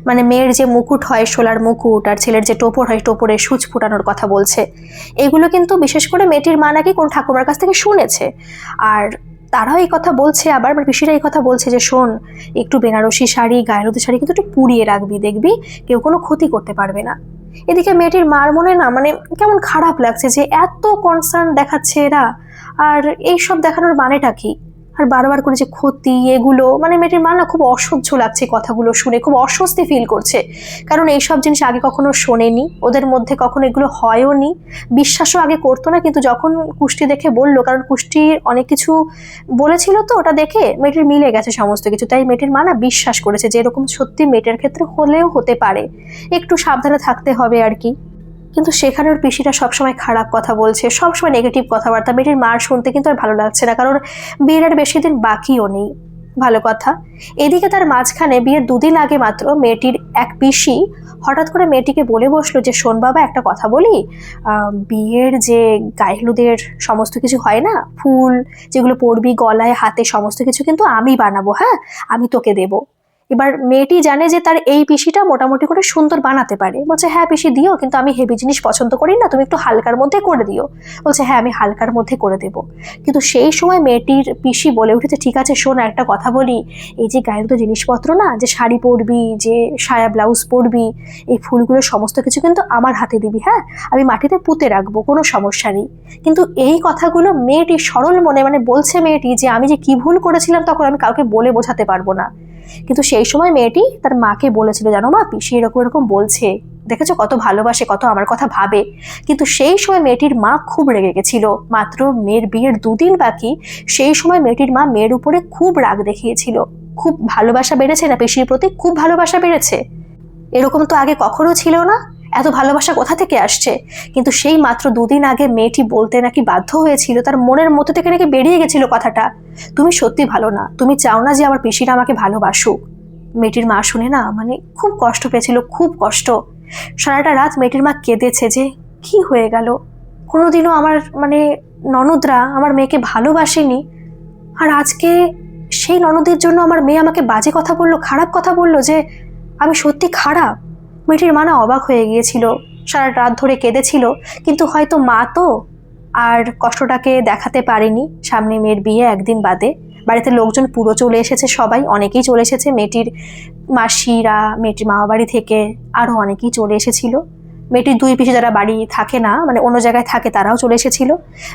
মানে মেয়ের যে মুকুট হয়, শোলার মুকুট, আর ছেলের যে টোপর হয়, টোপরে সূচ ফুটানোর কথা বলছে। এগুলো কিন্তু বিশেষ করে মেয়েটির মা নাকি কোন ঠাকুমার কাছ থেকে শুনেছে। আর তারাও এই কথা বলছে, আবার পিসিরা এই কথা বলছে যে শোন, একটু বেনারসি শাড়ি, গায়ের হলুদের শাড়ি কিন্তু একটু পুড়িয়ে রাখবি, দেখবি কেউ কোনো ক্ষতি করতে পারবে না। এদিকে মেয়েটির মার মনে না মানে কেমন খারাপ লাগছে যে এত কনসার্ন দেখাচ্ছে এরা, আর এইসব দেখানোর মানেটা কি? আর বারবার করে যে ক্ষতি এগুলো, মানে মেয়েটির মা না খুব অসহ্য লাগছে কথাগুলো শুনে, খুব অস্বস্তি ফিল করছে। কারণ এইসব জিনিস আগে কখনো শোনেনি, ওদের মধ্যে কখনো এগুলো হয়ও নি, বিশ্বাসও আগে করতো না। কিন্তু যখন কুষ্টি দেখে বললো, কারণ কুষ্টির অনেক কিছু বলেছিল তো, ওটা দেখে মেয়েটির মিলে গেছে সমস্ত কিছু, তাই মেয়েটির মা না বিশ্বাস করেছে যে এরকম সত্যি মেয়েটার ক্ষেত্রে হলেও হতে পারে, একটু সাবধানে থাকতে হবে আর কি। কিন্তু সেখানের পিসিটা সবসময় খারাপ কথা বলছে, সবসময় নেগেটিভ কথাবার্তা। মেয়েটির মার শুনতে কিন্তু আর ভালো লাগছে না, কারণ বিয়ের আর বেশি দিন বাকিও নেই। ভালো কথা। এদিকে তার মাঝখানে বিয়ের 2 দিন আগে মাত্র মেয়েটির এক পিসি হঠাৎ করে মেয়েটিকে বলে বসলো যে শোন বাবা, একটা কথা বলি, বিয়ের যে গায়ে হলুদের সমস্ত কিছু হয় না, ফুল যেগুলো পরবি গলায় হাতে, সমস্ত কিছু কিন্তু আমি বানাবো, হ্যাঁ আমি তোকে দেবো। এবার মেয়েটি জানে যে তার এই পিসিটা মোটামুটি করে সুন্দর বানাতে পারে, বলছে হ্যাঁ পিসি দিও, কিন্তু আমি হেভি জিনিস পছন্দ করি না, তুমি একটু হালকার মধ্যে করে দিও। বলছে হ্যাঁ আমি হালকার মধ্যে করে দেবো। কিন্তু সেই সময় মেয়েটির পিসি বলে উঠেছে ঠিক আছে শোন, একটা কথা বলি, এই যে গায়ের তো জিনিসপত্র না, যে শাড়ি পরবি, যে সায়া ব্লাউজ পরবি, এই ফুলগুলো সমস্ত কিছু কিন্তু আমার হাতে দিবি, হ্যাঁ আমি মাটিতে পুঁতে রাখবো, কোনো সমস্যা নেই। কিন্তু এই কথাগুলো মেয়েটি সরল মনে মানে বলছে মেয়েটি যে আমি যে কি ভুল করেছিলাম তখন আমি কাউকে বলে বোঝাতে পারবো না। কিন্তু সেই সময় মেয়েটি তার মাকে বলেছিল জানো মা, পিসি এরকম এরকম বলছে, দেখেছো কত ভালোবাসে, কত আমার কথা ভাবে। কিন্তু সেই সময় মেয়েটির মা খুব রেগে গেছিল, মাত্র মেয়ের বিয়ের 2 দিন বাকি। সেই সময় মেয়েটির মা মেয়ের উপরে খুব রাগ দেখিয়েছিল। খুব ভালোবাসা বেড়েছে না পিসির প্রতি, খুব ভালোবাসা বেড়েছে, এরকম তো আগে কখনো ছিল না। এত ভালোবাসা কোথা থেকে আসছে? কিন্তু সেই মাত্র 2 দিন আগে মেয়েটি বলতে নাকি বাধ্য হয়েছিল, তার মনের মধ্যে থেকে নাকি বেরিয়ে গেছিল কথাটা, তুমি সত্যি ভালো না, তুমি চাও না যে আমার পিসিরা আমাকে ভালোবাসুক। মেয়েটির মা শুনে না মানে খুব কষ্ট পেয়েছিল, খুব কষ্ট। সারাটা রাত মেয়েটির মা কেঁদেছে যে কি হয়ে গেল, কোনোদিনও আমার মানে ননদরা আমার মেয়েকে ভালোবাসেনি, আর আজকে সেই ননদের জন্য আমার মেয়ে আমাকে বাজে কথা বললো, খারাপ কথা বললো, যে আমি সত্যি খারাপ। মেয়েটির মা না অবাক হয়ে গিয়েছিল, সারা রাত ধরে কেঁদেছিল। কিন্তু হয়তো মা তো আর কষ্টটাকে দেখাতে পারেনি। সামনে মেয়ের বিয়ে, একদিন বাদে বাড়িতে লোকজন পুরো চলে এসেছে, সবাই অনেকেই চলে এসেছে, মেয়েটির মাসিরা, মেয়েটির মামা বাড়ি থেকে আরও অনেকেই চলে এসেছিল। মেয়েটির 2 পিসি যারা বাড়ি থাকে না মানে অন্য জায়গায় থাকে, তারাও চলে এসেছিল।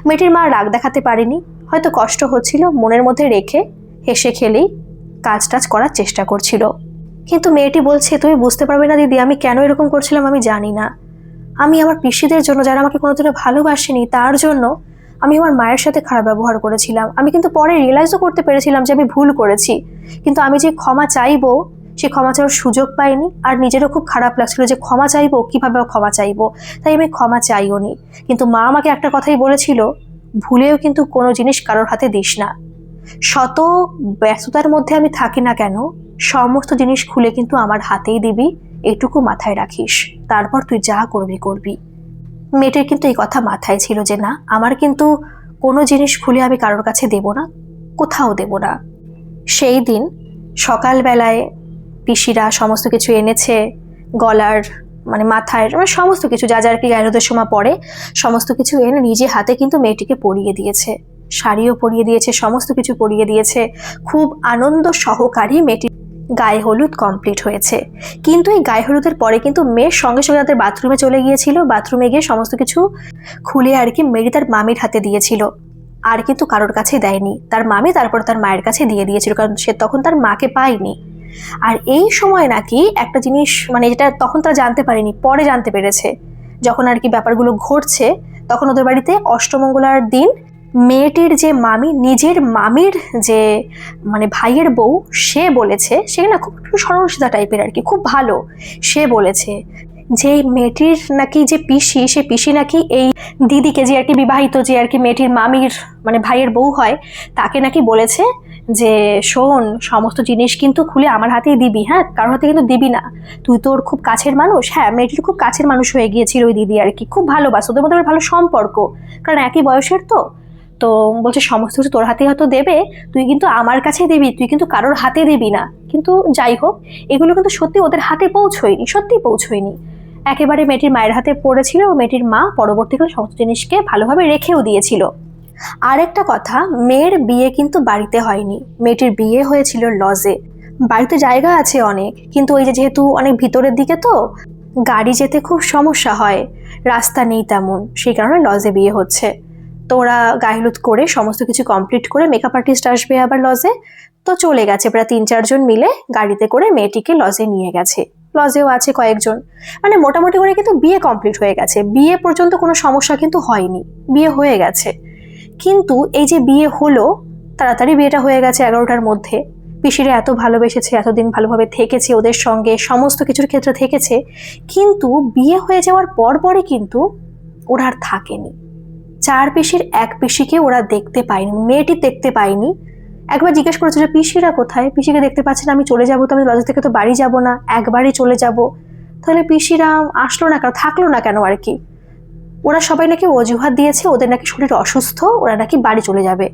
মেয়েটির মা রাগ দেখাতে পারেনি, হয়তো কষ্ট হচ্ছিল, মনের মধ্যে রেখে হেসে খেলেই কাজ টাজ করার চেষ্টা করছিল। কিন্তু মেয়েটি বলছে তুমি বুঝতে পারবে না দিদি, আমি কেন এরকম করছিলাম আমি জানি না। আমি আমার পিসিদের জন্য, যারা আমাকে কোনোদিনও ভালোবাসেনি, তার জন্য আমি আমার মায়ের সাথে খারাপ ব্যবহার করেছিলাম। আমি কিন্তু পরে রিয়েলাইজও করতে পেরেছিলাম যে আমি ভুল করেছি, কিন্তু আমি যে ক্ষমা চাইবো সে ক্ষমা চাওয়ার সুযোগ পাইনি। আর নিজেরও খুব খারাপ লাগছিল যে ক্ষমা চাইবো, কীভাবে ক্ষমা চাইবো, তাই আমি ক্ষমা চাইও নি। কিন্তু মা আমাকে একটা কথাই বলেছিল, ভুলেও কিন্তু কোনো জিনিস কারোর হাতে দিস না। শত ব্যস্ততার মধ্যে আমি থাকি না কেন, সমস্ত জিনিস খুলে কিন্তু আমার হাতেই দিবি, এইটুকু মাথায় রাখিস, তারপর তুই যা করবি করবি। মেয়েটির কিন্তু এই কথা মাথায় ছিল যে না, আমার কিন্তু কোনো জিনিস খুলে আমি কারোর কাছে দেব না, কোথাও দেব না। সেই দিন সকালবেলায় পিসিরা সমস্ত কিছু এনেছে, গলার মানে মাথায় মানে সমস্ত কিছু যা যা আর কি গায়ে হলুদের সময় পরে, সমস্ত কিছু এনে নিজে হাতে কিন্তু মেয়েটিকে পরিয়ে দিয়েছে, শাড়িও পরিয়ে দিয়েছে, সমস্ত কিছু পরিয়ে দিয়েছে। খুব আনন্দ সহকারী মেয়েটি গায়ে হলুদ কমপ্লিট হয়েছে। কিন্তু এই গায়ে হলুদের পরে কিন্তু মেয়ের সঙ্গে সঙ্গে তাদের বাথরুমে চলে গিয়েছিল, বাথরুমে গিয়ে সমস্ত কিছু খুলে আর কি মেয়েটি তার মামির হাতে দিয়েছিল, আর কিন্তু কারোর কাছে দেয়নি। তার মামি তারপর তার মায়ের কাছে দিয়ে দিয়েছিল, কারণ সে তখন তার মাকে পায়নি। আর এই সময় নাকি একটা জিনিস মানে যেটা তখন তারা জানতে পারেনি, পরে জানতে পেরেছে যখন আর কি ব্যাপারগুলো ঘটছে, তখন ওদের বাড়িতে অষ্টমঙ্গলার দিন মেয়েটির যে মামি, নিজের মামির যে মানে ভাইয়ের বউ, সে বলেছে, সে না খুব সরল সিধা টাইপের আর কি, খুব ভালো। সে বলেছে যে মেয়েটির নাকি যে পিসি, সে পিসি নাকি এই দিদিকে, যে আর কি বিবাহিত, যে আর কি মেয়েটির মামির মানে ভাইয়ের বউ হয়, তাকে নাকি বলেছে যে শোন, সমস্ত জিনিস কিন্তু খুলে আমার হাতেই দিবি, হ্যাঁ কারোর হাতে কিন্তু দিবি না, তুই তোর খুব কাছের মানুষ। হ্যাঁ মেয়েটির খুব কাছের মানুষ হয়ে গিয়েছিল ওই দিদি আর কি, খুব ভালোবাসে, ওদের মধ্যে ভালো সম্পর্ক, কারণ একই বয়সের তো। তো বলছে সমস্ত কিছু তোর হাতে হয়তো দেবে, তুই কিন্তু আমার কাছে দিবি, তুই কিন্তু কারোর হাতে দিবি না। কিন্তু যাই হোক, এগুলো কিন্তু সত্যি ওদের হাতে পৌঁছয়নি, সত্যি পৌঁছয়নি, একেবারে মেয়েটির মায়ের হাতে পড়েছিল। মেয়েটির মা পরবর্তীকালে সমস্ত জিনিসকে ভালোভাবে রেখেও দিয়েছিল। আর একটা কথা, মেয়ের বিয়ে কিন্তু বাড়িতে হয়নি, মেয়েটির বিয়ে হয়েছিল লজে। বাড়িতে জায়গা আছে অনেক, কিন্তু ওই যেহেতু অনেক ভিতরের দিকে, তো গাড়ি যেতে খুব সমস্যা হয়, রাস্তা নেই তেমন, সেই কারণে লজে বিয়ে হচ্ছে। তো ওরা গায়ে হলুদ করে সমস্ত কিছু কমপ্লিট করে, মেকআপ আর্টিস্ট আসবে আবার লজে, তো চলে গেছে প্রায় 3-4 জন মিলে গাড়িতে করে মেয়েটিকে লজে নিয়ে গেছে। লজেও আছে কয়েকজন, মানে মোটামুটি করে কিন্তু বিয়ে কমপ্লিট হয়ে গেছে, বিয়ে পর্যন্ত কোনো সমস্যা কিন্তু হয়নি, বিয়ে হয়ে গেছে। কিন্তু এই যে বিয়ে হলো, তাড়াতাড়ি বিয়েটা হয়ে গেছে 11টার মধ্যে। পিসিরা এত ভালোবেসেছে, এতদিন ভালোভাবে থেকেছে ওদের সঙ্গে, সমস্ত কিছুর ক্ষেত্রে থেকেছে, কিন্তু বিয়ে হয়ে যাওয়ার পরই কিন্তু ওরা আর থাকেনি। 4 পিসির 1 পিসিকে ওরা দেখতে পায়নি, মেয়েটি দেখতে পায়নি। একবার জিজ্ঞেস করেছিল পিসিরা কোথায়, পিসিকে দেখতে পাচ্ছে না, আমি চলে যাবো, তো আমি লজ থেকে তো বাড়ি যাব না, একবারই চলে যাব। তাহলে পিসিরা আসলো না কেন, থাকলো না কেন আর কি? ওরা সবাই নাকি অজুহাত দিয়েছে, ওদের নাকি শরীর অসুস্থ, ওরা নাকি বাড়ি চলে যাবে,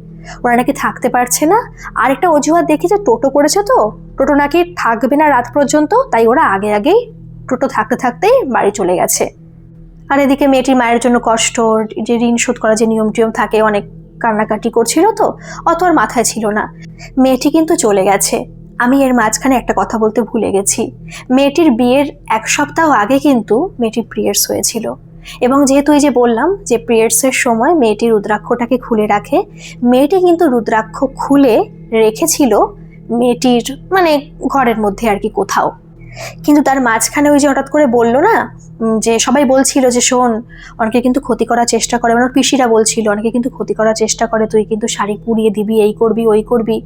ওরা নাকি থাকতে পারছে না। আর একটা অজুহাত দেখি যে টোটো করেছে, তো টোটো নাকি থাকবে না রাত পর্যন্ত, তাই ওরা আগেই টোটো থাকতে থাকতেই বাড়ি চলে গেছে। আর এদিকে মেয়েটির মায়ের জন্য কষ্ট, যে ঋণ শোধ করা যে নিয়ম টিয়ম থাকে, অনেক কান্নাকাটি করছিল, তো অত আর মাথায় ছিল না। মেয়েটি কিন্তু চলে গেছে। আমি এর মাঝখানে একটা কথা বলতে ভুলে গেছি, মেয়েটির বিয়ের 1 সপ্তাহ আগে কিন্তু মেয়েটির পিরিয়ডস হয়েছিল। এবং যেহেতু এই যে বললাম যে পিরিয়ডসের সময় মেয়েটি রুদ্রাক্ষটাকে খুলে রাখে, মেয়েটি কিন্তু রুদ্রাক্ষ খুলে রেখেছিল মেয়েটির মানে ঘরের মধ্যে আর কি কোথাও। কিন্তু তার মাঝখানে ওই যে হঠাৎ করে বললো না, যে সবাই বলছিল যে শোন, অনেকে কিন্তু ক্ষতি করার চেষ্টা করে, মানে পিসিরা বলছিল অনেকে কিন্তু ক্ষতি করার চেষ্টা করে, তুই কিন্তু শাড়ি পুড়িয়ে দিবি, এই করবি ওই করবি।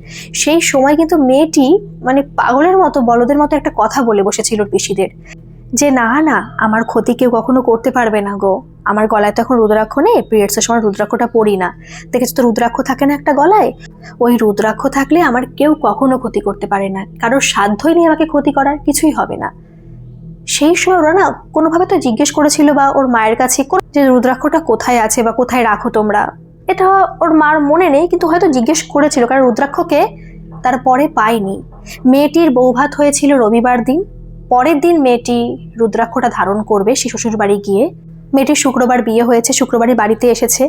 সেই সময় কিন্তু মেয়েটি মানে পাগলের মতো, বলদের মতো একটা কথা বলে বসেছিল পিসিদের, যে না না, আমার ক্ষতি কেউ কখনো করতে পারবে না গো, আমার গলায় তো এখন রুদ্রাক্ষ নেই, পিরিয়ডসের সময় রুদ্রাক্ষটা পরি না, দেখেছো তো রুদ্রাক্ষ থাকে না একটা গলায়, ওই রুদ্রাক্ষ থাকলে আমার কেউ কখনো ক্ষতি করতে পারে না, কারোর সাধ্যই নেই আমাকে ক্ষতি করার, কিছুই হবে না। সেই সময় ওরা না কোনোভাবে তো জিজ্ঞেস করেছিল বা ওর মায়ের কাছে যে রুদ্রাক্ষটা কোথায় আছে বা কোথায় রাখো তোমরা, এটা ওর মার মনে নেই, কিন্তু হয়তো জিজ্ঞেস করেছিল, কারণ রুদ্রাক্ষকে তারপরে পায়নি। মেয়েটির বৌভাত হয়েছিল রবিবার দিন, পরের দিন মেয়েটি রুদ্রাক্ষটা ধারণ করবে সে শ্বশুর বাড়ি গিয়ে। মেয়েটির শুক্রবার বিয়ে হয়েছে, শুক্রবারই বাড়িতে এসেছে।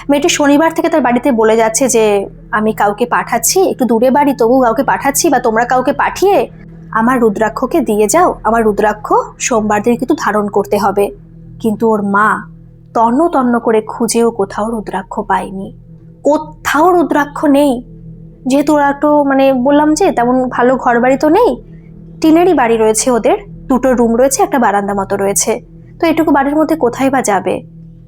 মেয়েটি শনিবার থেকে তার বাড়িতে বলে যাচ্ছে যে আমি কাউকে পাঠাচ্ছি, একটু দূরে বাড়ি তবু কাউকে পাঠাচ্ছি, বা তোমরা কাউকে পাঠিয়ে আমার রুদ্রাক্ষকে দিয়ে যাও, আমার রুদ্রাক্ষ সোমবার দিন কিন্তু ধারণ করতে হবে। কিন্তু ওর মা তন্ন তন্ন করে খুঁজেও কোথাও রুদ্রাক্ষ পায়নি, কোথাও রুদ্রাক্ষ নেই। যেহেতু ওরা তো মানে বললাম যে তেমন ভালো ঘর বাড়ি তো নেই, টিনেরই বাড়ি রয়েছে ওদের, 2টো রুম রয়েছে, একটা বারান্দা মতো রয়েছে, তো এটুকু বাড়ির মধ্যে কোথায় বা যাবে,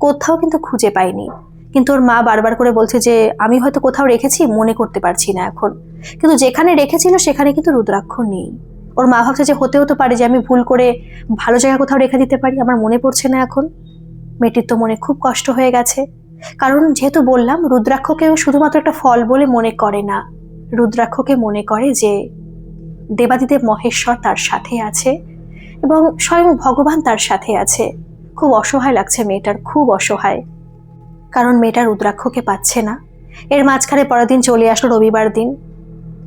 কোথাও কিন্তু খুঁজে পাইনি। কিন্তু ওর মা বারবার করে বলছে যে আমি হয়তো কোথাও রেখেছি, মনে করতে পারছি না এখন, কিন্তু যেখানে রেখেছিল সেখানে কিন্তু রুদ্রাক্ষ নেই। ওর মা ভাবছে যে হতে পারে যে আমি ভুল করে ভালো জায়গা কোথাও রেখে দিতে পারি, আমার মনে পড়ছে না এখন। মেয়েটির তো মনে খুব কষ্ট হয়ে গেছে, কারণ যেহেতু বললাম রুদ্রাক্ষকেও শুধুমাত্র একটা ফল বলে মনে করে না, রুদ্রাক্ষকে মনে করে যে দেবাদিদেব মহেশ্বর তার সাথে আছে এবং স্বয়ং ভগবান তার সাথে আছে। খুব অসহায় লাগছে মেয়েটার, খুব অসহায়, কারণ মেয়েটা রুদ্রাক্ষকে পাচ্ছে না। এর মাঝখানে পরের দিন চলে আসলো রবিবার দিন।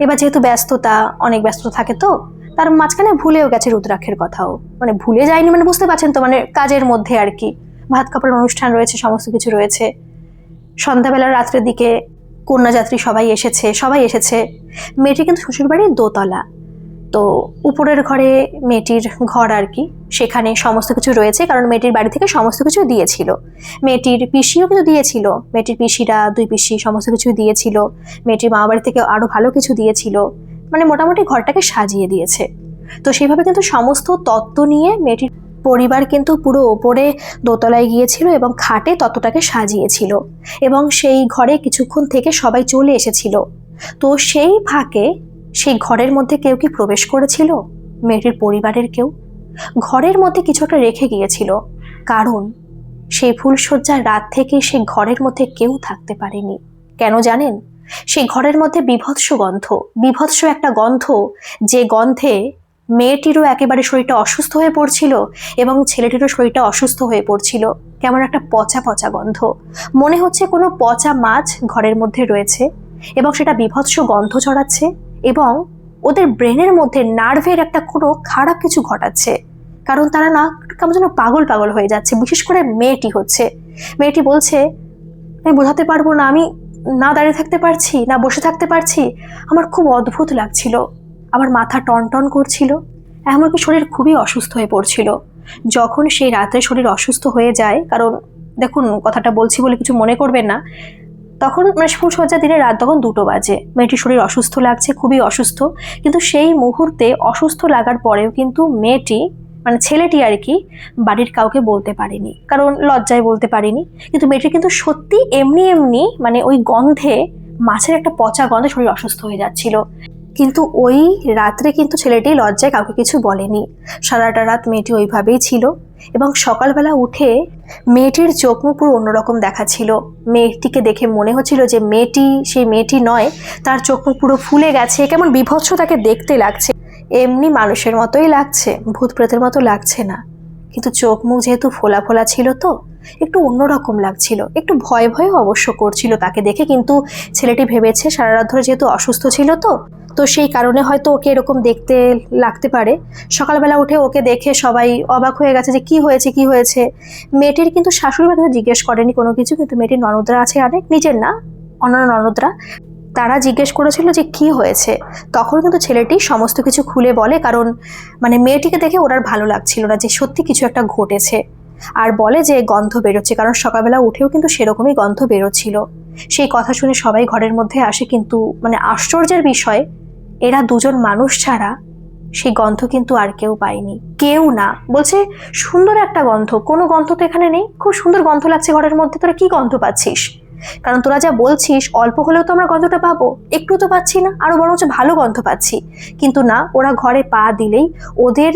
এবার যেহেতু ব্যস্ততা, অনেক ব্যস্ততা থাকে, তো তার মাঝখানে ভুলেও গেছে রুদ্রাক্ষের কথাও, মানে ভুলে যায়নি, মানে বুঝতে পারছেন তো, মানে কাজের মধ্যে আর কি, ভাত কাপড়ের অনুষ্ঠান রয়েছে, সমস্ত কিছু রয়েছে। সন্ধ্যাবেলা রাত্রের দিকে কন্যাযাত্রী সবাই এসেছে। মেয়েটি কিন্তু শ্বশুরবাড়ির দোতলা, তো উপরের ঘরে মেয়েটির ঘর আর কি, সেখানে সমস্ত কিছু রয়েছে, কারণ মেয়েটির বাড়ি থেকে সমস্ত কিছু দিয়েছিল, মেয়েটির পিসিও কিছু দিয়েছিল, মেয়েটির পিসিরা 2 পিসি সমস্ত কিছু দিয়েছিল, মেয়েটির মা বাড়ি থেকে আরো ভালো কিছু দিয়েছিল, মানে মোটামুটি ঘরটাকে সাজিয়ে দিয়েছে। তো সেইভাবে কিন্তু সমস্ত তত্ত্ব নিয়ে মেয়েটির পরিবার কিন্তু পুরো ওপরে দোতলায় গিয়েছিল এবং খাটে তত্ত্বটাকে সাজিয়েছিল, এবং সেই ঘরে কিছুক্ষণ থেকে সবাই চলে এসেছিল। তো সেই ফাঁকে সেই ঘরের মধ্যে কেউ কি প্রবেশ করেছিল? মেয়েটির পরিবারের কেউ ঘরের মধ্যে কিছু একটা রেখে গিয়েছিল, কারণ সেই ফুলশয্যার রাত থেকে সেই ঘরের মধ্যে কেউ থাকতে পারেনি। কেন জানেন? সেই ঘরের মধ্যে বিভৎস একটা গন্ধ, যে গন্ধে মেয়েটিরও একেবারে শরীরটা অসুস্থ হয়ে পড়ছিল এবং ছেলেটিরও শরীরটা অসুস্থ হয়ে পড়ছিল। কেমন একটা পচা পচা গন্ধ, মনে হচ্ছে কোনো পচা মাছ ঘরের মধ্যে রয়েছে এবং সেটা বীভৎস গন্ধ ছড়াচ্ছে এবং ওদের ব্রেনের মধ্যে নার্ভের একটা কোনো খারাপ কিছু ঘটাচ্ছে। কারণ তারা না কেমন যেন পাগল পাগল হয়ে যাচ্ছে। বিশেষ করে মেয়েটি বলছে, আমি বোঝাতে পারবো না, আমি না দাঁড়িয়ে থাকতে পারছি না বসে থাকতে পারছি, আমার খুব অদ্ভুত লাগছিল, আমার মাথা টনটন করছিল, এমনকি শরীর খুবই অসুস্থ হয়ে পড়ছিল। যখন সেই রাতে শরীর অসুস্থ হয়ে যায়, কারণ দেখুন কথাটা বলছি বলে কিছু মনে করবেন না, তখন ফুলসজ্জা দিনে রাত তখন 2টো বাজে, মেয়েটির শরীর অসুস্থ লাগছে, খুবই অসুস্থ। কিন্তু সেই মুহূর্তে অসুস্থ লাগার পরেও কিন্তু মেয়েটি ছেলেটি আর কি বাড়ির কাউকে বলতে পারেনি, কারণ লজ্জায় বলতে পারেনি। কিন্তু মেয়েটি কিন্তু সত্যি এমনি এমনি ওই গন্ধে, মাছের একটা পচা গন্ধে শরীর অসুস্থ হয়ে যাচ্ছিল। কিন্তু ওই রাত্রে কিন্তু ছেলেটি লজ্জায় কাউকে কিছু বলেনি। সারাটা রাত মেয়েটি ওইভাবেই ছিল এবং সকালবেলা উঠে মেয়েটির চোখ মুখ পুরো অন্যরকম দেখাচ্ছিল। মেয়েটিকে দেখে মনে হচ্ছিল যে মেয়েটি সেই মেয়েটি নয়, তার চোখ মুখ পুরো ফুলে গেছে, কেমন বীভৎস তাকে দেখতে লাগছে। এমনি মানুষের মতোই লাগছে, ভূত প্রেতের মতো লাগছে না, কিন্তু চোখ মুখ যেহেতু ফোলা ফোলা ছিল তো একটু অন্যরকম লাগছিল, একটু ভয় ভয় অবশ্য করছিল তাকে দেখে। কিন্তু ছেলেটি ভেবেছে সারা রাত ধরে যেহেতু অসুস্থ ছিল তো সেই কারণে হয়তো ওকে এরকম দেখতে লাগতে পারে। সকালবেলা উঠে ওকে দেখে সবাই অবাক হয়ে গেছে যে কি হয়েছে। মেয়েটির কিন্তু শাশুড়ি মা জিজ্ঞেস করেনি কোনো কিছু, কিন্তু মেয়েটির ননদরা আছে অনেক, নিজের না অন্যান্য ননদরা, তারা জিজ্ঞেস করেছিল যে কি হয়েছে। তখন কিন্তু ছেলেটি সমস্ত কিছু খুলে বলে, কারণ মেয়েটিকে দেখে ওনার ভালো লাগছিল না যে সত্যি কিছু একটা ঘটেছে। আর বলে যে গন্ধ বেরোচ্ছে, কারণ সকালবেলা উঠেও কিন্তু সেরকমই গন্ধ বেরোচ্ছিল। সেই কথা শুনে সবাই ঘরের মধ্যে আসে, কিন্তু আশ্চর্যের বিষয়, এরা দুজন মানুষ ছাড়া সেই গন্ধ কিন্তু আর কেউ পায়নি, কেউ না। বলছে সুন্দর একটা গন্ধ, কোনো গন্ধ তো এখানে নেই, খুব সুন্দর গন্ধ লাগছে ঘরের মধ্যে, তোরা কি গন্ধ পাচ্ছিস? কারণ তোরা যা বলছিস অল্প হলেও তো আমরা গন্ধটা পাবো, একটু তো পাচ্ছি না, আরো বরঞ্চ ভালো গন্ধ পাচ্ছি। কিন্তু না, ওরা ঘরে পা দিলেই ওদের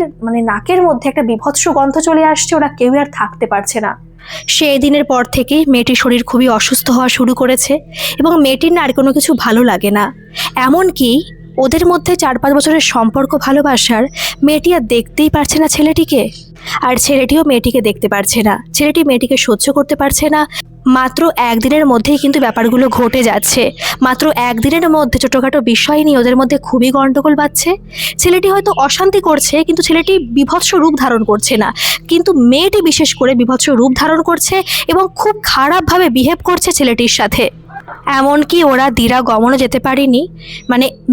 নাকের মধ্যে একটা বীভৎস গন্ধ চলে আসছে, ওরা কেউ আর থাকতে পারছে না। সেই দিনের পর থেকে মেয়েটির শরীর খুবই অসুস্থ হওয়া শুরু করেছে এবং মেয়েটির না আর কোনো কিছু ভালো লাগে না। এমনকি ওদের মধ্যে 4-5 বছরের সম্পর্ক ভালোবাসার, মেয়েটি আর দেখতেই পারছে না ছেলেটিকে, আর ছেলেটিও মেয়েটিকে দেখতে পারছে না। ছেলেটি মেয়েটিকে সহ্য করতে পারছে না। মাত্র একদিনের মধ্যেই কিন্তু ব্যাপারগুলো ঘটে যাচ্ছে। মাত্র একদিনের মধ্যে ছোটোখাটো বিষয় নিয়ে ওদের মধ্যে খুবই গণ্ডগোল বাজছে। ছেলেটি হয়তো অশান্তি করছে, কিন্তু ছেলেটি বীভৎস রূপ ধারণ করছে না, কিন্তু মেয়েটি বিশেষ করে বীভৎস রূপ ধারণ করছে এবং খুব খারাপভাবে বিহেভ করছে ছেলেটির সাথে। এমনকি ওরা দিরা গমনও যেতে পারেনি,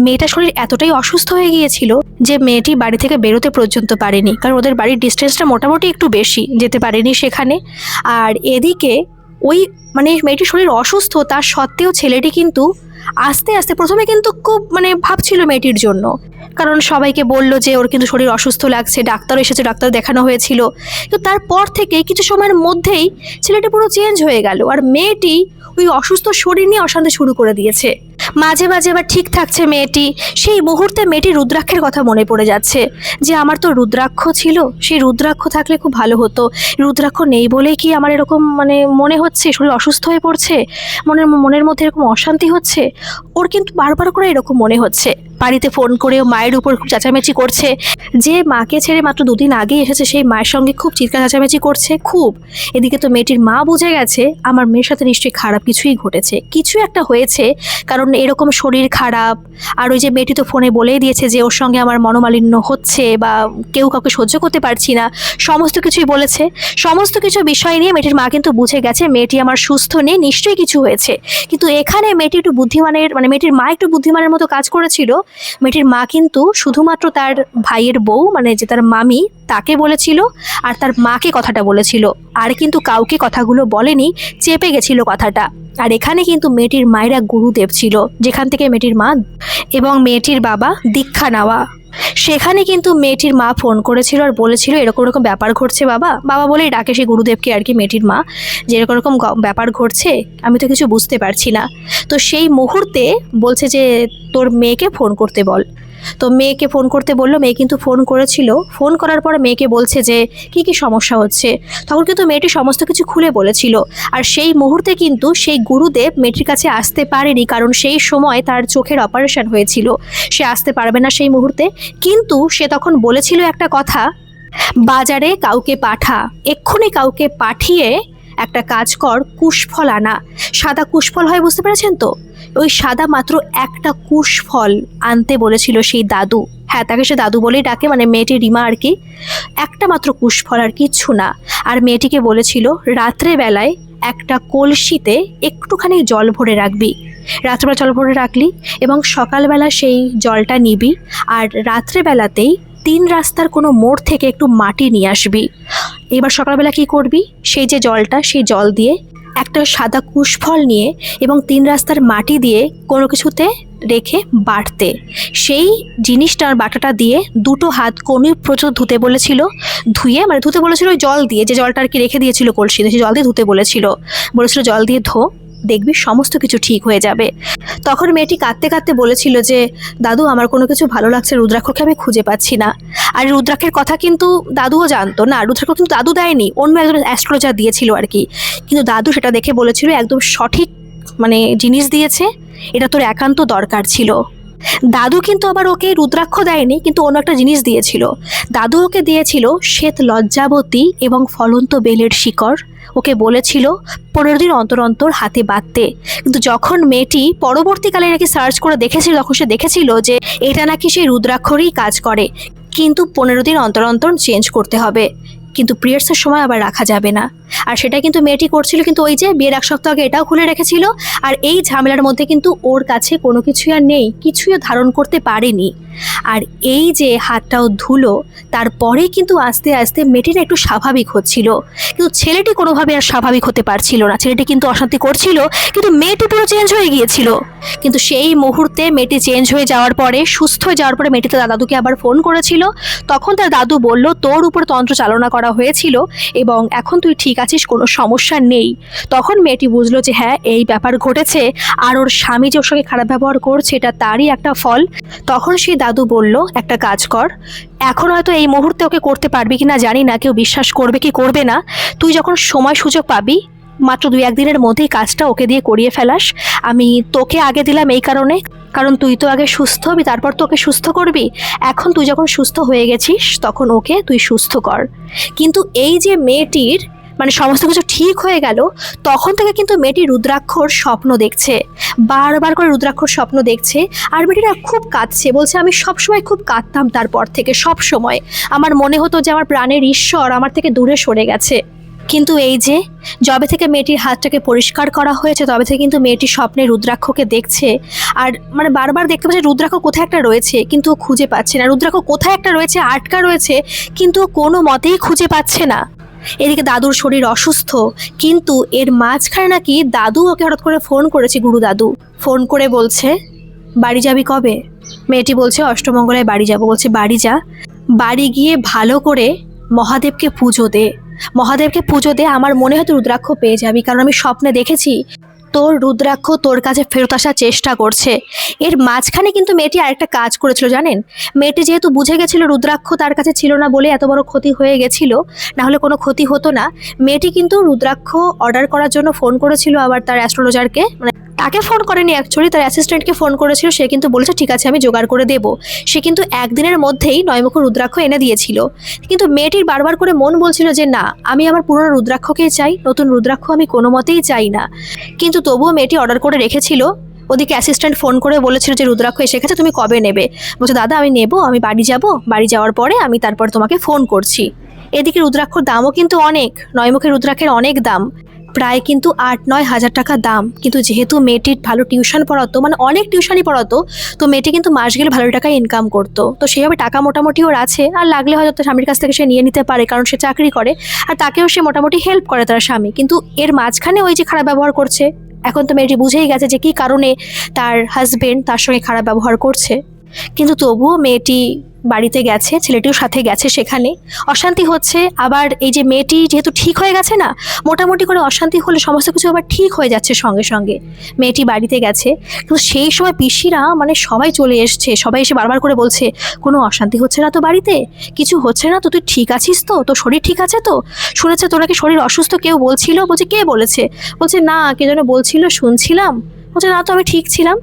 মেয়েটার শরীর এতটাই অসুস্থ হয়ে গিয়েছিল যে মেয়েটি বাড়ি থেকে বেরোতে পর্যন্ত পারেনি, কারণ ওদের বাড়ির ডিস্টেন্সটা মোটামুটি একটু বেশি, যেতে পারেনি সেখানে। আর এদিকে ওই মেয়েটির শরীর অসুস্থ, তার সত্ত্বেও ছেলেটি কিন্তু আস্তে আস্তে প্রথমে কিন্তু খুব ভাবছিল মেয়েটির জন্য, কারণ সবাইকে বলল যে ওর কিন্তু শরীর অসুস্থ লাগছে, ডাক্তারও এসেছে, ডাক্তার দেখানো হয়েছিল। তো তারপর থেকে কিছু সময়ের মধ্যেই ছেলেটি পুরো চেঞ্জ হয়ে গেল, আর মেয়েটি ওই অসুস্থ শরীর নিয়ে অশান্তি শুরু করে দিয়েছে। মাঝে মাঝে আবার ঠিক থাকছে মেয়েটি। সেই মুহূর্তে মেয়েটি রুদ্রাক্ষের কথা মনে পড়ে যাচ্ছে যে আমার তো রুদ্রাক্ষ ছিল, সেই রুদ্রাক্ষ থাকলে খুব ভালো হতো। রুদ্রাক্ষ নেই বলেই কি আমার এরকম মনে হচ্ছে, শরীর অসুস্থ হয়ে পড়ছে, মনের মধ্যে এরকম অশান্তি হচ্ছে। ওর কিন্তু বারবার করে এরকম মনে হচ্ছে। বাড়িতে ফোন করেও মায়ের উপর খুব চেঁচামেচি করছে, যে মাকে ছেড়ে মাত্র 2 দিন আগেই এসেছে সেই মায়ের সঙ্গে খুব চিৎকার চেঁচামেচি করছে খুব। এদিকে তো মেয়েটির মা বুঝে গেছে আমার মেয়ের সাথে নিশ্চয়ই খারাপ কিছুই ঘটেছে, কিছু একটা হয়েছে, কারণ এরকম শরীর খারাপ। আর ওই যে মেয়েটি তো ফোনে বলেই দিয়েছে যে ওর সঙ্গে আমার মনোমালিন্য হচ্ছে বা কেউ কাউকে সহ্য করতে পারছি না, সমস্ত কিছুই বলেছে। সমস্ত কিছু বিষয় নিয়ে মেয়েটির মা কিন্তু বুঝে গেছে মেয়েটি আমার সুস্থ নেই, নিশ্চয়ই কিছু হয়েছে। কিন্তু এখানে মেয়েটি একটু বুদ্ধিমানের মেয়েটির মা একটু বুদ্ধিমানের মতো কাজ করেছিল। মেয়েটির মা কিন্তু শুধুমাত্র তার ভাইয়ের বউ যে তার মামি তাকে বলেছিল আর তার মাকে কথাটা বলেছিল, আর কিন্তু কাউকে কথাগুলো বলেনি, চেপে গেছিল কথাটা। আর এখানে কিন্তু মেয়েটির মায়ের এক গুরুদেব ছিল, যেখান থেকে মেয়েটির মা এবং মেয়েটির বাবা দীক্ষা নেওয়া। সেখানে কিন্তু মেয়েটির মা ফোন করেছিল আর বলেছিল এরকম এরকম ব্যাপার ঘটছে, বাবা বাবা বলেই ডাকে সেই গুরুদেবকে আর কি মেয়েটির মা, যে এরকম এরকম ব্যাপার ঘটছে, আমি তো কিছু বুঝতে পারছি না। তো সেই মুহূর্তে বলছে যে তোর মেয়েকে ফোন করতে বল। তো মেয়েকে ফোন করতে বললো, মেয়ে কিন্তু ফোন করেছিল। ফোন করার পরে মেয়েকে বলছে যে কি কি সমস্যা হচ্ছে, তখন কিন্তু মেয়েটি সমস্ত কিছু খুলে বলেছিল। আর সেই মুহূর্তে কিন্তু সেই গুরুদেব মেয়েটির কাছে আসতে পারেনি, কারণ সেই সময় তার চোখের অপারেশন হয়েছিল, সে আসতে পারবে না সেই মুহূর্তে। কিন্তু সে তখন বলেছিল একটা কথা, বাজারে কাউকে পাঠা, এক্ষুনি কাউকে পাঠিয়ে একটা কাজ কর, কুশফল আনা। সাদা কুশফল হয়, বুঝতে পেরেছেন তো? ওই সাদা মাত্র একটা কুশফল আনতে বলেছিল সেই দাদু। হ্যাঁ, তাকে সে দাদু বলেই ডাকে, মানে মেয়েটি রিমা আর কি। একটা মাত্র কুশফল, আর কিচ্ছু না। আর মেয়েটিকে বলেছিল রাত্রেবেলায় একটা কলসিতে একটুখানি জল ভরে রাখবি। রাত্রেবেলা জল ভরে রাখলি এবং সকালবেলা সেই জলটা নিবি, আর রাত্রেবেলাতেই 3 রাস্তার কোনো মোড় থেকে একটু মাটি নিয়ে আসবি। এবার সকালবেলা কি করবি, সেই যে জলটা, সেই জল দিয়ে একটা সাদা কুশফল নিয়ে এবং 3 রাস্তার মাটি দিয়ে কোনো কিছুতে রেখে বাটতে, সেই জিনিসটার বাটাটা দিয়ে 2টো হাত কোণে প্রচুর ধুতে বলেছিল। ধুতে বলেছিল ওই জল দিয়ে, যে জলটা আর কি রেখে দিয়েছিল কলসিতে, সেই জল দিয়ে ধুতে বলেছিল জল দিয়ে ধো, দেখবি সমস্ত কিছু ঠিক হয়ে যাবে। তখন মেয়েটি কাঁদতে কাঁদতে বলেছিল যে দাদু, আমার কোনো কিছু ভালো লাগছে, রুদ্রাক্ষকে আমি খুঁজে পাচ্ছি না। আর রুদ্রাক্ষের কথা কিন্তু দাদুও জানতো না, রুদ্রাক্ষ কিন্তু দাদু দেয়নি, অন্য একজন অ্যাস্ট্রোলজার দিয়েছিল আর কি। কিন্তু দাদু সেটা দেখে বলেছিল একদম সঠিক জিনিস দিয়েছে, এটা তোর একান্ত দরকার ছিল। দাদু কিন্তু আবার ওকে রুদ্রাক্ষ দেয়নি, কিন্তু অন্য একটা জিনিস দিয়েছিল। দাদু ওকে দিয়েছিল শ্বেত লজ্জাবতী এবং ফলন্ত বেলের শিকড়। ওকে বলেছিল 15 দিন অন্তর অন্তর হাতে বাঁধতে। কিন্তু যখন মেয়েটি পরবর্তীকালে নাকি সার্চ করে দেখেছিল, তখন সে দেখেছিল যে এটা নাকি সেই রুদ্রাক্ষরই কাজ করে, কিন্তু 15 দিন অন্তর অন্তর চেঞ্জ করতে হবে, কিন্তু পিরিয়ডসের সময় আবার রাখা যাবে না। আর সেটা কিন্তু মেয়েটি করছিল, কিন্তু ওই যে বিয়ের 1 সপ্তাহ আগে এটাও খুলে রেখেছিল। আর এই ঝামেলার মধ্যে কিন্তু ওর কাছে কোনো কিছুই আর নেই, কিছুই ধারণ করতে পারেনি। আর এই যে হাতটাও ধুলো, তারপরে কিন্তু আস্তে আস্তে মেয়েটির একটু স্বাভাবিক হচ্ছিল, কিন্তু ছেলেটি কোনোভাবে আর স্বাভাবিক হতে পারছিল না। ছেলেটি কিন্তু অশান্তি করছিল, কিন্তু মেয়েটি পুরো চেঞ্জ হয়ে গিয়েছিল। কিন্তু সেই মুহূর্তে মেয়েটি চেঞ্জ হয়ে যাওয়ার পরে, সুস্থ হয়ে যাওয়ার পরে, মেয়েটি তার দাদুকে আবার ফোন করেছিল। তখন তার দাদু বলল তোর উপর তন্ত্র চালনা করা হয়েছিল এবং এখন তুই ঠিক আছিস, কোনো সমস্যা নেই। তখন মেয়েটি বুঝলো যে হ্যাঁ, এই ব্যাপার ঘটেছে, আর ওর স্বামী যে ওর সঙ্গে খারাপ ব্যবহার করছে এটা তারই একটা ফল। তখন সেই দাদু বলল একটা কাজ কর, এখন হয়তো এই মুহূর্তে ওকে করতে পারবি কিনা জানি না, কেউ বিশ্বাস করবে কি করবে না, তুই যখন সময় সুযোগ পাবি মাত্র 2-1 দিনের মধ্যেই কাজটা ওকে দিয়ে করিয়ে ফেলাস। আমি তোকে আগে দিলাম এই কারণে, কারণ তুই তো আগে সুস্থ হবি, তারপর তো ওকে সুস্থ করবি। এখন তুই যখন সুস্থ হয়ে গেছিস তখন ওকে তুই সুস্থ কর। কিন্তু এই যে মেয়েটির সমস্ত কিছু ঠিক হয়ে গেল, তখন থেকে কিন্তু মেয়েটি রুদ্রাক্ষর স্বপ্ন দেখছে, বারবার করে রুদ্রাক্ষর স্বপ্ন দেখছে। আর মেয়েটিরা খুব কাঁদছে, বলছে আমি সবসময় খুব কাঁদতাম, তারপর থেকে সব সময় আমার মনে হতো যে আমার প্রাণের ঈশ্বর আমার থেকে দূরে সরে গেছে। কিন্তু এই যে যবে থেকে মেয়েটির হাতটাকে পরিষ্কার করা হয়েছে, তবে থেকে কিন্তু মেয়েটি স্বপ্নে রুদ্রাক্ষকে দেখছে। আর বারবার দেখতে পাচ্ছে রুদ্রাক্ষ কোথায় একটা রয়েছে, কিন্তু ও খুঁজে পাচ্ছে না। রুদ্রাক্ষ কোথায় একটা রয়েছে, আটকা রয়েছে, কিন্তু ও কোনো মতেই খুঁজে পাচ্ছে না। এদিকে দাদুর শরীর অসুস্থ, কিন্তু এর মাঝখানে নাকি দাদু ওকে হঠাৎ করে ফোন করেছে, গুরু দাদু ফোন করে বলছে বাড়ি যাবি কবে? মেয়েটি বলছে অষ্টমঙ্গলায় বাড়ি যাব। বলছে বাড়ি যা, বাড়ি গিয়ে ভালো করে মহাদেবকে পুজো দে, মহাদেবকে পুজো দে, আমার মনে হয় তুই রুদ্রাক্ষ পেয়ে যাবি, কারণ আমি স্বপ্নে দেখেছি তোর রুদ্রাক্ষ তোর কাছে ফেরত আসার চেষ্টা করছে। এর মাঝখানে কিন্তু মেয়েটি আরেকটা কাজ করেছিল জানেন। মেয়েটি যেহেতু বুঝে গেছিল রুদ্রাক্ষ তার কাছে ছিল না বলে এত বড় ক্ষতি হয়ে গেছিল, না হলে কোনো ক্ষতি হতো না। মেয়েটি কিন্তু রুদ্রাক্ষ অর্ডার করার জন্য ফোন করেছিল, আবার তার অ্যাস্ট্রোলজারকে, তাকে ফোন করেনি অ্যাকচুয়ালি, তার অ্যাসিস্ট্যান্টকে ফোন করেছিল। সে কিন্তু বলেছে ঠিক আছে আমি জোগাড় করে দেব। সে কিন্তু 1 দিনের মধ্যেই 9 মুখ রুদ্রাক্ষ এনে দিয়েছিল। কিন্তু মেয়েটির বারবার করে মন বলছিল যে না, আমি আমার পুরনো রুদ্রাক্ষকেই চাই, নতুন রুদ্রাক্ষ আমি কোনো মতেই চাই না। কিন্তু তবুও মেয়েটি অর্ডার করে রেখেছিল। ওদিকে অ্যাসিস্ট্যান্ট ফোন করে বলেছিল যে রুদ্রাক্ষ এসে গেছে, তুমি কবে নেবে? বলছে দাদা আমি নেব, আমি বাড়ি যাব, বাড়ি যাওয়ার পরে আমি তারপর তোমাকে ফোন করছি। এদিকে রুদ্রাক্ষর দামও কিন্তু অনেক, 9 মুখের রুদ্রাক্ষের অনেক দাম, প্রায় কিন্তু 8-9 হাজার টাকা দাম। কিন্তু যেহেতু মেয়েটির ভালো টিউশন পড়াতো, অনেক টিউশনই পড়াতো, তো মেয়েটি কিন্তু মাস গেলে ভালো টাকা ইনকাম করতো। তো সেইভাবে টাকা মোটামুটি ওর আছে, আর লাগলে হয়তো তার স্বামীর কাছ থেকে সে নিয়ে নিতে পারে, কারণ সে চাকরি করে আর তাকেও সে মোটামুটি হেল্প করে তার স্বামী। কিন্তু এর মাঝখানে ওই যে খারাপ ব্যবহার করছে, এখন তো মেয়েটি বুঝেই গেছে যে কী কারণে তার হাজবেন্ড তার সঙ্গে খারাপ ব্যবহার করছে। কিন্তু তবুও মেয়েটি বাড়িতে গেছে, ছেলেটিও সাথে গেছে, সেখানে অশান্তি হচ্ছে। আবার এই যে মেয়েটি যেহেতু ঠিক হয়ে গেছে না, মোটামুটি করে অশান্তি হলে সমস্ত কিছু আবার ঠিক হয়ে যাচ্ছে সঙ্গে সঙ্গে। মেয়েটি বাড়িতে গেছে, কিন্তু সেই সময় পিসিরা সবাই চলে এসছে, সবাই এসে বারবার করে বলছে কোনো অশান্তি হচ্ছে না তো, বাড়িতে কিছু হচ্ছে না তো, তুই ঠিক আছিস তো, তোর শরীর ঠিক আছে তো? শুনেছে তোর নাকি শরীর অসুস্থ, কেউ বলছিল। বলছে কে বলেছে? বলছে না, কে যেন বলছিল, শুনছিলাম। বলছে না তো, আমি ঠিক ছিলাম,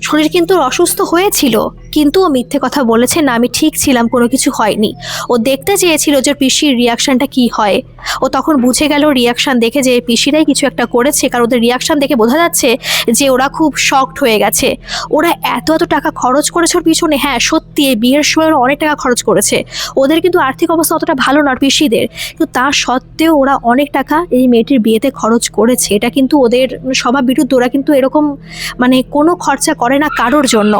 শরীর কিন্তু অসুস্থ হয়েছিল। কিন্তু ও মিথ্যে কথা বলেছে, না আমি ঠিক ছিলাম, কোনো কিছু হয়নি। ও দেখতে চেয়েছিল যে পিসির রিয়াকশনটা কি হয়। ও তখন বুঝে গেল রিয়াকশন দেখে যে পিসিরাই কিছু একটা করেছে, কারণ ওদের রিয়াকশন দেখে বোঝা যাচ্ছে যে ওরা খুব শকড হয়ে গেছে। ওরা এত এত টাকা খরচ করেছে ওর পিছনে। হ্যাঁ সত্যি, এই বিয়ের সময় ওরা অনেক টাকা খরচ করেছে। ওদের কিন্তু আর্থিক অবস্থা অতটা ভালো না পিসিদের, কিন্তু তা সত্ত্বেও ওরা অনেক টাকা এই মেয়েটির বিয়েতে খরচ করেছে। এটা কিন্তু ওদের স্বভাব বিরুদ্ধ। ওরা কিন্তু এরকম কোনো খরচা করে না কারোর জন্য।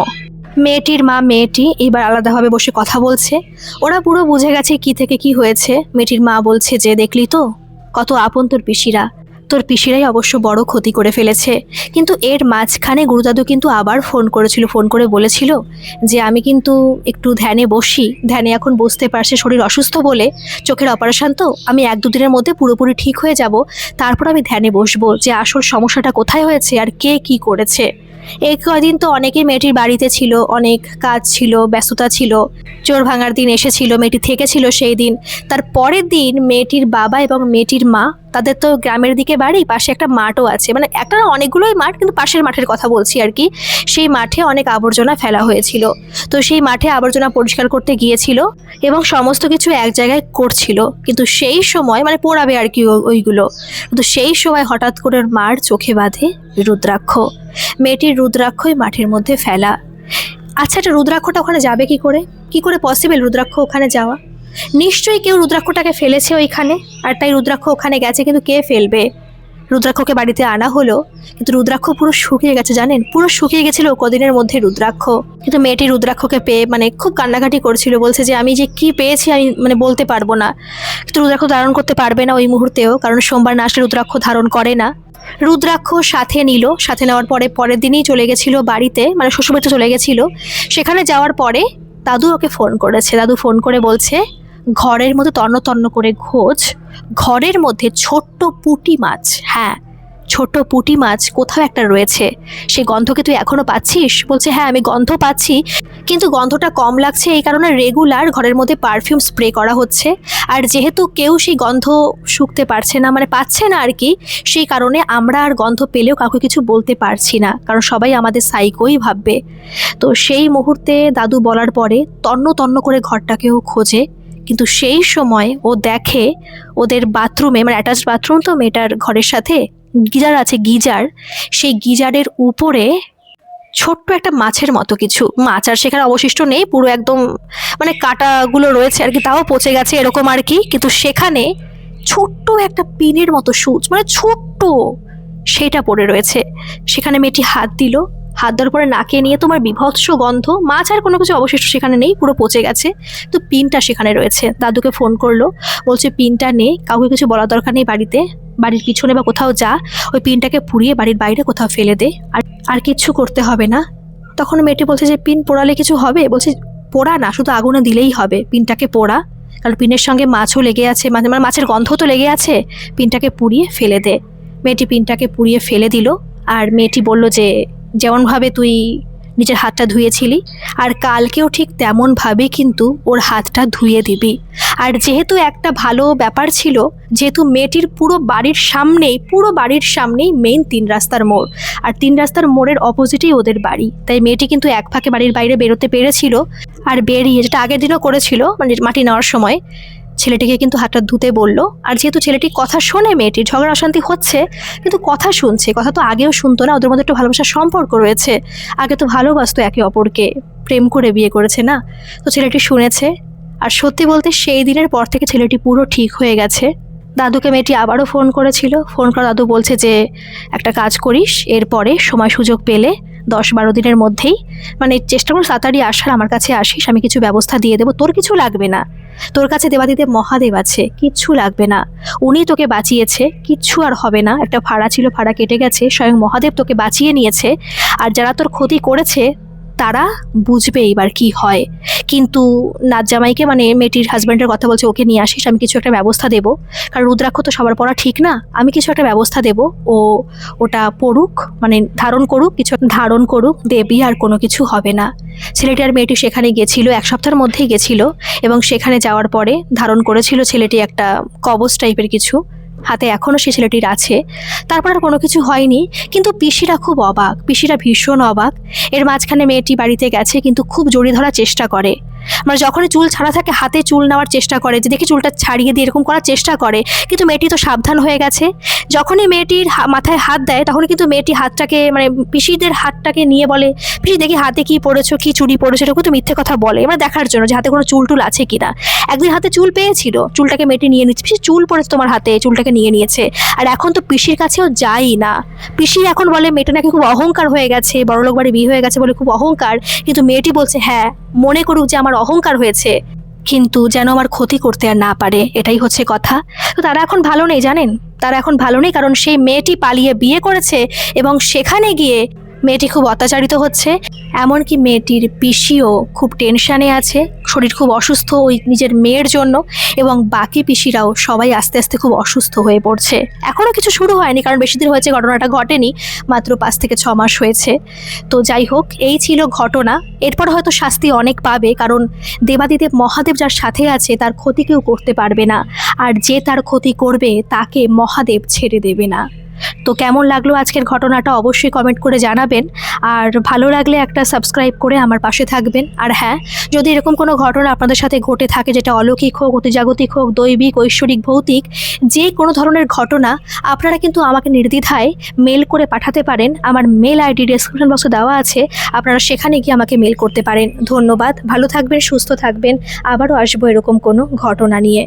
মেয়েটির মা মেয়েটি এবার আলাদাভাবে বসে কথা বলছে। ওরা পুরো বুঝে গেছে কি থেকে কি হয়েছে। মেয়েটির মা বলছে যে দেখলি তো কত আপন তোর পিসিরা, তোর পিসিরাই অবশ্য বড় ক্ষতি করে ফেলেছে। কিন্তু এর মাঝখানে গুরুদাদু কিন্তু আবার ফোন করেছিল, ফোন করে বলেছিল যে আমি কিন্তু একটু ধ্যানে বসি, ধ্যানে এখন বুঝতে পারছে শরীর অসুস্থ বলে, চোখের অপারেশন তো, আমি 1-2 দিনের মধ্যে পুরোপুরি ঠিক হয়ে যাব, তারপর আমি ধ্যানে বসবো যে আসল সমস্যাটা কোথায় হয়েছে আর কে কি করেছে। এই কদিন তো অনেকেই মেয়েটির বাড়িতে ছিল, অনেক কাজ ছিল, ব্যস্ততা ছিল, চোর ভাঙার দিন এসেছিল, মেয়েটি থেকেছিল সেই দিন। তার পরের দিন মেয়েটির বাবা এবং মেয়েটির মা, তাদের তো গ্রামের দিকে বাড়ি, পাশে একটা মাঠও আছে, একটা না অনেকগুলোই মাঠ, কিন্তু পাশের মাঠের কথা বলছি আর কি। সেই মাঠে অনেক আবর্জনা ফেলা হয়েছিল। তো সেই মাঠে আবর্জনা পরিষ্কার করতে গিয়েছিল এবং সমস্ত কিছু এক জায়গায় করছিল। কিন্তু সেই সময় পোড়াবে আর কি ওইগুলো, কিন্তু সেই সময় হঠাৎ করে ওর মার চোখে বাঁধে রুদ্রাক্ষ। মেয়েটির রুদ্রাক্ষই মাঠের মধ্যে ফেলা। আচ্ছা, এটা রুদ্রাক্ষটা ওখানে যাবে কি করে? কি করে পসিবল রুদ্রাক্ষ ওখানে যাওয়া? নিশ্চয়ই কেউ রুদ্রাক্ষটাকে ফেলেছে ওইখানে, আর তাই রুদ্রাক্ষ ওখানে গেছে। কিন্তু কে ফেলবে? রুদ্রাক্ষকে বাড়িতে আনা হলো, কিন্তু রুদ্রাক্ষ পুরো শুকিয়ে গেছে, জানেন, পুরো শুকিয়ে গেছিল কদিনের মধ্যে রুদ্রাক্ষ। কিন্তু মেয়েটি রুদ্রাক্ষকে পেয়ে খুব কান্নাকাটি করছিল, বলছে যে আমি যে কি পেয়েছি আমি বলতে পারবো না। কিন্তু রুদ্রাক্ষ ধারণ করতে পারবে না ওই মুহূর্তেও, কারণ সোমবার না আসলে রুদ্রাক্ষ ধারণ করে না। রুদ্রাক্ষ সাথে নিল, সাথে নেওয়ার পরে পরের দিনই চলে গেছিল বাড়িতে, শ্বশুরবাড়িতে চলে গেছিল। সেখানে যাওয়ার পরে দাদু ওকে ফোন করেছে। দাদু ফোন করে বলছে ঘরের মধ্যে তন্ন তন্ন করে খোঁজ, ঘরের মধ্যে ছোট্ট পুঁটি মাছ, হ্যাঁ ছোট পুঁটি মাছ কোথাও একটা রয়েছে। সেই গন্ধ কি তুই এখনো পাচ্ছিস? বলছে হ্যাঁ আমি গন্ধ পাচ্ছি, কিন্তু গন্ধটা কম লাগছে এই কারণে রেগুলার ঘরের মধ্যে পারফিউম স্প্রে করা হচ্ছে। আর যেহেতু কেউ সেই গন্ধ শুকতে পারছে না, পাচ্ছে না আর কি, সেই কারণে আমরা আর গন্ধ পেলেও কাউকে কিছু বলতে পারছি না, কারণ সবাই আমাদের সাইকোই ভাববে। তো সেই মুহূর্তে দাদু বলার পরে তন্ন তন্ন করে ঘরটাকেও খোঁজে। কিন্তু সেই সময় ও দেখে ওদের বাথরুমে, অ্যাটাচড বাথরুম তো মেয়েটার ঘরের সাথে, গিজার আছে, গিজার, সেই গিজারের উপরে ছোট্ট একটা মাছের মতো কিছু, মাছ আর সেখানে অবশিষ্ট নেই, পুরো একদম কাঁটাগুলো রয়েছে আর কি, তাও পচে গেছে এরকম আর কি। কিন্তু সেখানে ছোট্ট একটা পিনের মতো সূচ, ছোট্ট, সেটা পড়ে রয়েছে। সেখানে মেয়েটি হাত দিল, হাত দেওয়ার পরে নাকে নিয়ে তোমার বিভৎস গন্ধ, মাছ আর কোনো কিছু অবশিষ্ট সেখানে নেই, পুরো পচে গেছে। তো পিনটা সেখানে রয়েছে। দাদুকে ফোন করলো, বলছে পিনটা নে, কাউকে কিছু বলার দরকার নেই, বাড়ির পিছনে বা কোথাও যা, ওই পিনটাকে পুড়িয়ে বাড়ির বাইরে কোথাও ফেলে দে, আর কিচ্ছু করতে হবে না। তখন মেয়েটি বলছে যে পিন পোড়ালে কিছু হবে? বলছে পোড়া না, শুধু আগুনে দিলেই হবে, পিনটাকে পোড়া, কারণ পিনের সঙ্গে মাছও লেগে আছে, মাছের গন্ধ তো লেগে আছে, পিনটাকে পুড়িয়ে ফেলে দে। মেয়েটি পিনটাকে পুড়িয়ে ফেলে দিল। আর মেয়েটি বলল যে যেমনভাবে তুই নিজের হাতটা ধুয়েছিলি, আর কালকেও ঠিক তেমনভাবে কিন্তু ওর হাতটা ধুয়ে দিবি। আর যেহেতু একটা ভালো ব্যাপার ছিল, যেহেতু মেয়েটির পুরো বাড়ির সামনেই মেইন 3 রাস্তার মোড়, আর 3 রাস্তার মোড়ের অপোজিটেই ওদের বাড়ি, তাই মেয়েটি কিন্তু এক ফাঁকে বাড়ির বাইরে বেরোতে পেরেছিল। আর বেরিয়ে, যেটা আগের দিনও করেছিল, মাটি নেওয়ার সময় ছেলেটিকে কিন্তু হাতটা ধুতে বললো। আর যেহেতু ছেলেটি কথা শোনে, মেয়েটির ঝগড়া অশান্তি হচ্ছে কিন্তু কথা শুনছে, কথা তো আগেও শুনতো না, ওদের মধ্যে একটু ভালোবাসার সম্পর্ক রয়েছে, আগে তো ভালোবাসতো একে অপরকে, প্রেম করে বিয়ে করেছে না, তো ছেলেটি শুনেছে। আর সত্যি বলতে সেই দিনের পর থেকে ছেলেটি পুরো ঠিক হয়ে গেছে। দাদুকে মেয়েটি আবারও ফোন করেছিল, ফোন করে দাদু বলছে যে একটা কাজ করিস, এরপরে সময় সুযোগ পেলে 10-12 দিনের মধ্যেই চেষ্টা করিস তাড়াতাড়ি আসার, আমার কাছে আসিস, আমি কিছু ব্যবস্থা দিয়ে দেবো, তোর কিছু লাগবে না, তোর কাছে দেবাদিদেব মহাদেব আছে, কিচ্ছু লাগবে না, উনি তোকে বাঁচিয়েছে, কিচ্ছু আর হবে না। একটা ফাড়া ছিল, ফাড়া কেটে গেছে, স্বয়ং মহাদেব তোকে বাঁচিয়ে নিয়েছে। আর যারা তোর ক্ষতি করেছে তারা বুঝবে এবার কি হয়। কিন্তু নাচ জামাইকে, মেয়েটির হাজব্যান্ডের কথা বলছে, ওকে নিয়ে আসিস, আমি কিছু একটা ব্যবস্থা দেবো, কারণ রুদ্রাক্ষ তো সবার পড়া ঠিক না, আমি কিছু একটা ব্যবস্থা দেবো, ওটা পড়ুক, ধারণ করুক, কিছু ধারণ করুক, দেবী, আর কোনো কিছু হবে না। ছেলেটি আর মেয়েটি সেখানে গেছিল, 1 সপ্তাহের মধ্যেই গেছিল, এবং সেখানে যাওয়ার পরে ধারণ করেছিল ছেলেটি একটা কবচ টাইপের কিছু, হাতে এখনও সেই ছেলেটির আছে। তারপর আর কোনো কিছু হয়নি, কিন্তু পিসিরা খুব অবাক, পিসিরা ভীষণ অবাক। এর মাঝখানে মেয়েটি বাড়িতে গেছে, কিন্তু খুব জড়িয়ে ধরার চেষ্টা করে, মানে যখনই চুল ছাড়া থাকে হাতে চুল নেওয়ার চেষ্টা করে, যে দেখি চুলটা ছাড়িয়ে দিয়ে এরকম করার চেষ্টা করে, কিন্তু মেয়েটি তো সাবধান হয়ে গেছে। যখনই মেয়েটির মাথায় হাত দেয় তখনই কিন্তু মেয়েটি হাতটাকে, মানে পিসিদের হাতটাকে নিয়ে বলে, পিসি দেখি হাতে কি পড়েছো, কি চুড়ি পড়েছো, এরকম তো মিথ্যে কথা বলে, মানে দেখার জন্য যে হাতে কোনো চুল টুল আছে কিনা। একদিন হাতে চুল পেয়েছিল, চুলটাকে মেয়েটি নিয়ে নিচ্ছে, পিসি চুল পড়েছে তোমার হাতে, চুলটাকে নিয়ে নিয়েছে। আর এখন তো পিসির কাছেও যাই না। পিসি এখন বলে মেয়েটা নাকি খুব অহংকার হয়ে গেছে, বড়লোক বাড়ি বিয়ে হয়ে গেছে বলে খুব অহংকার, কিন্তু মেয়েটি বলছে হ্যাঁ মনে করুক যে আমার অহংকার হয়েছে, কিন্তু যেন আমার ক্ষতি করতে আর না পারে, এটাই হচ্ছে কথা। তো তারা এখন ভালো নেই, জানেন, তারা এখন ভালো নেই, কারণ সেই মেয়েটি পালিয়ে বিয়ে করেছে এবং সেখানে গিয়ে মেয়েটি খুব অত্যাচারিত হচ্ছে। এমনকি মেয়েটির পিসিও খুব টেনশানে আছে, শরীর খুব অসুস্থ ওই নিজের মেয়ের জন্য, এবং বাকি পিসিরাও সবাই আস্তে আস্তে খুব অসুস্থ হয়ে পড়ছে। এখনও কিছু শুরু হয়নি, কারণ বেশি দিন হয়েছে ঘটনাটা ঘটেনি, মাত্র 5 থেকে 6 মাস হয়েছে। তো যাই হোক, এই ছিল ঘটনা। এরপর হয়তো শাস্তি অনেক পাবে, কারণ দেবাদিদেব মহাদেব যার সাথে আছে তার ক্ষতি কেউ করতে পারবে না, আর যে তার ক্ষতি করবে তাকে মহাদেব ছেড়ে দেবে না। তো কেমন লাগলো আজকের ঘটনাটা অবশ্যই কমেন্ট করে জানাবেন, আর ভালো লাগলে একটা সাবস্ক্রাইব করে আমার পাশে থাকবেন। আর হ্যাঁ, যদি এরকম কোনো ঘটনা আপনাদের সাথে ঘটে থাকে, যেটা অলৌকিক হোক, অতিজাগতিক হোক, দৈবিক, ঐশ্বরিক, ভৌতিক, যে কোনো ধরনের ঘটনা, আপনারা কিন্তু আমাকে নির্দ্বিধায় মেল করে পাঠাতে পারেন। আমার মেল আইডি ডেসক্রিপশন বক্সে দেওয়া আছে, আপনারা সেখানে গিয়ে আমাকে মেল করতে পারেন। ধন্যবাদ, ভালো থাকবেন, সুস্থ থাকবেন, আবারও আসবো এরকম কোনো ঘটনা নিয়ে।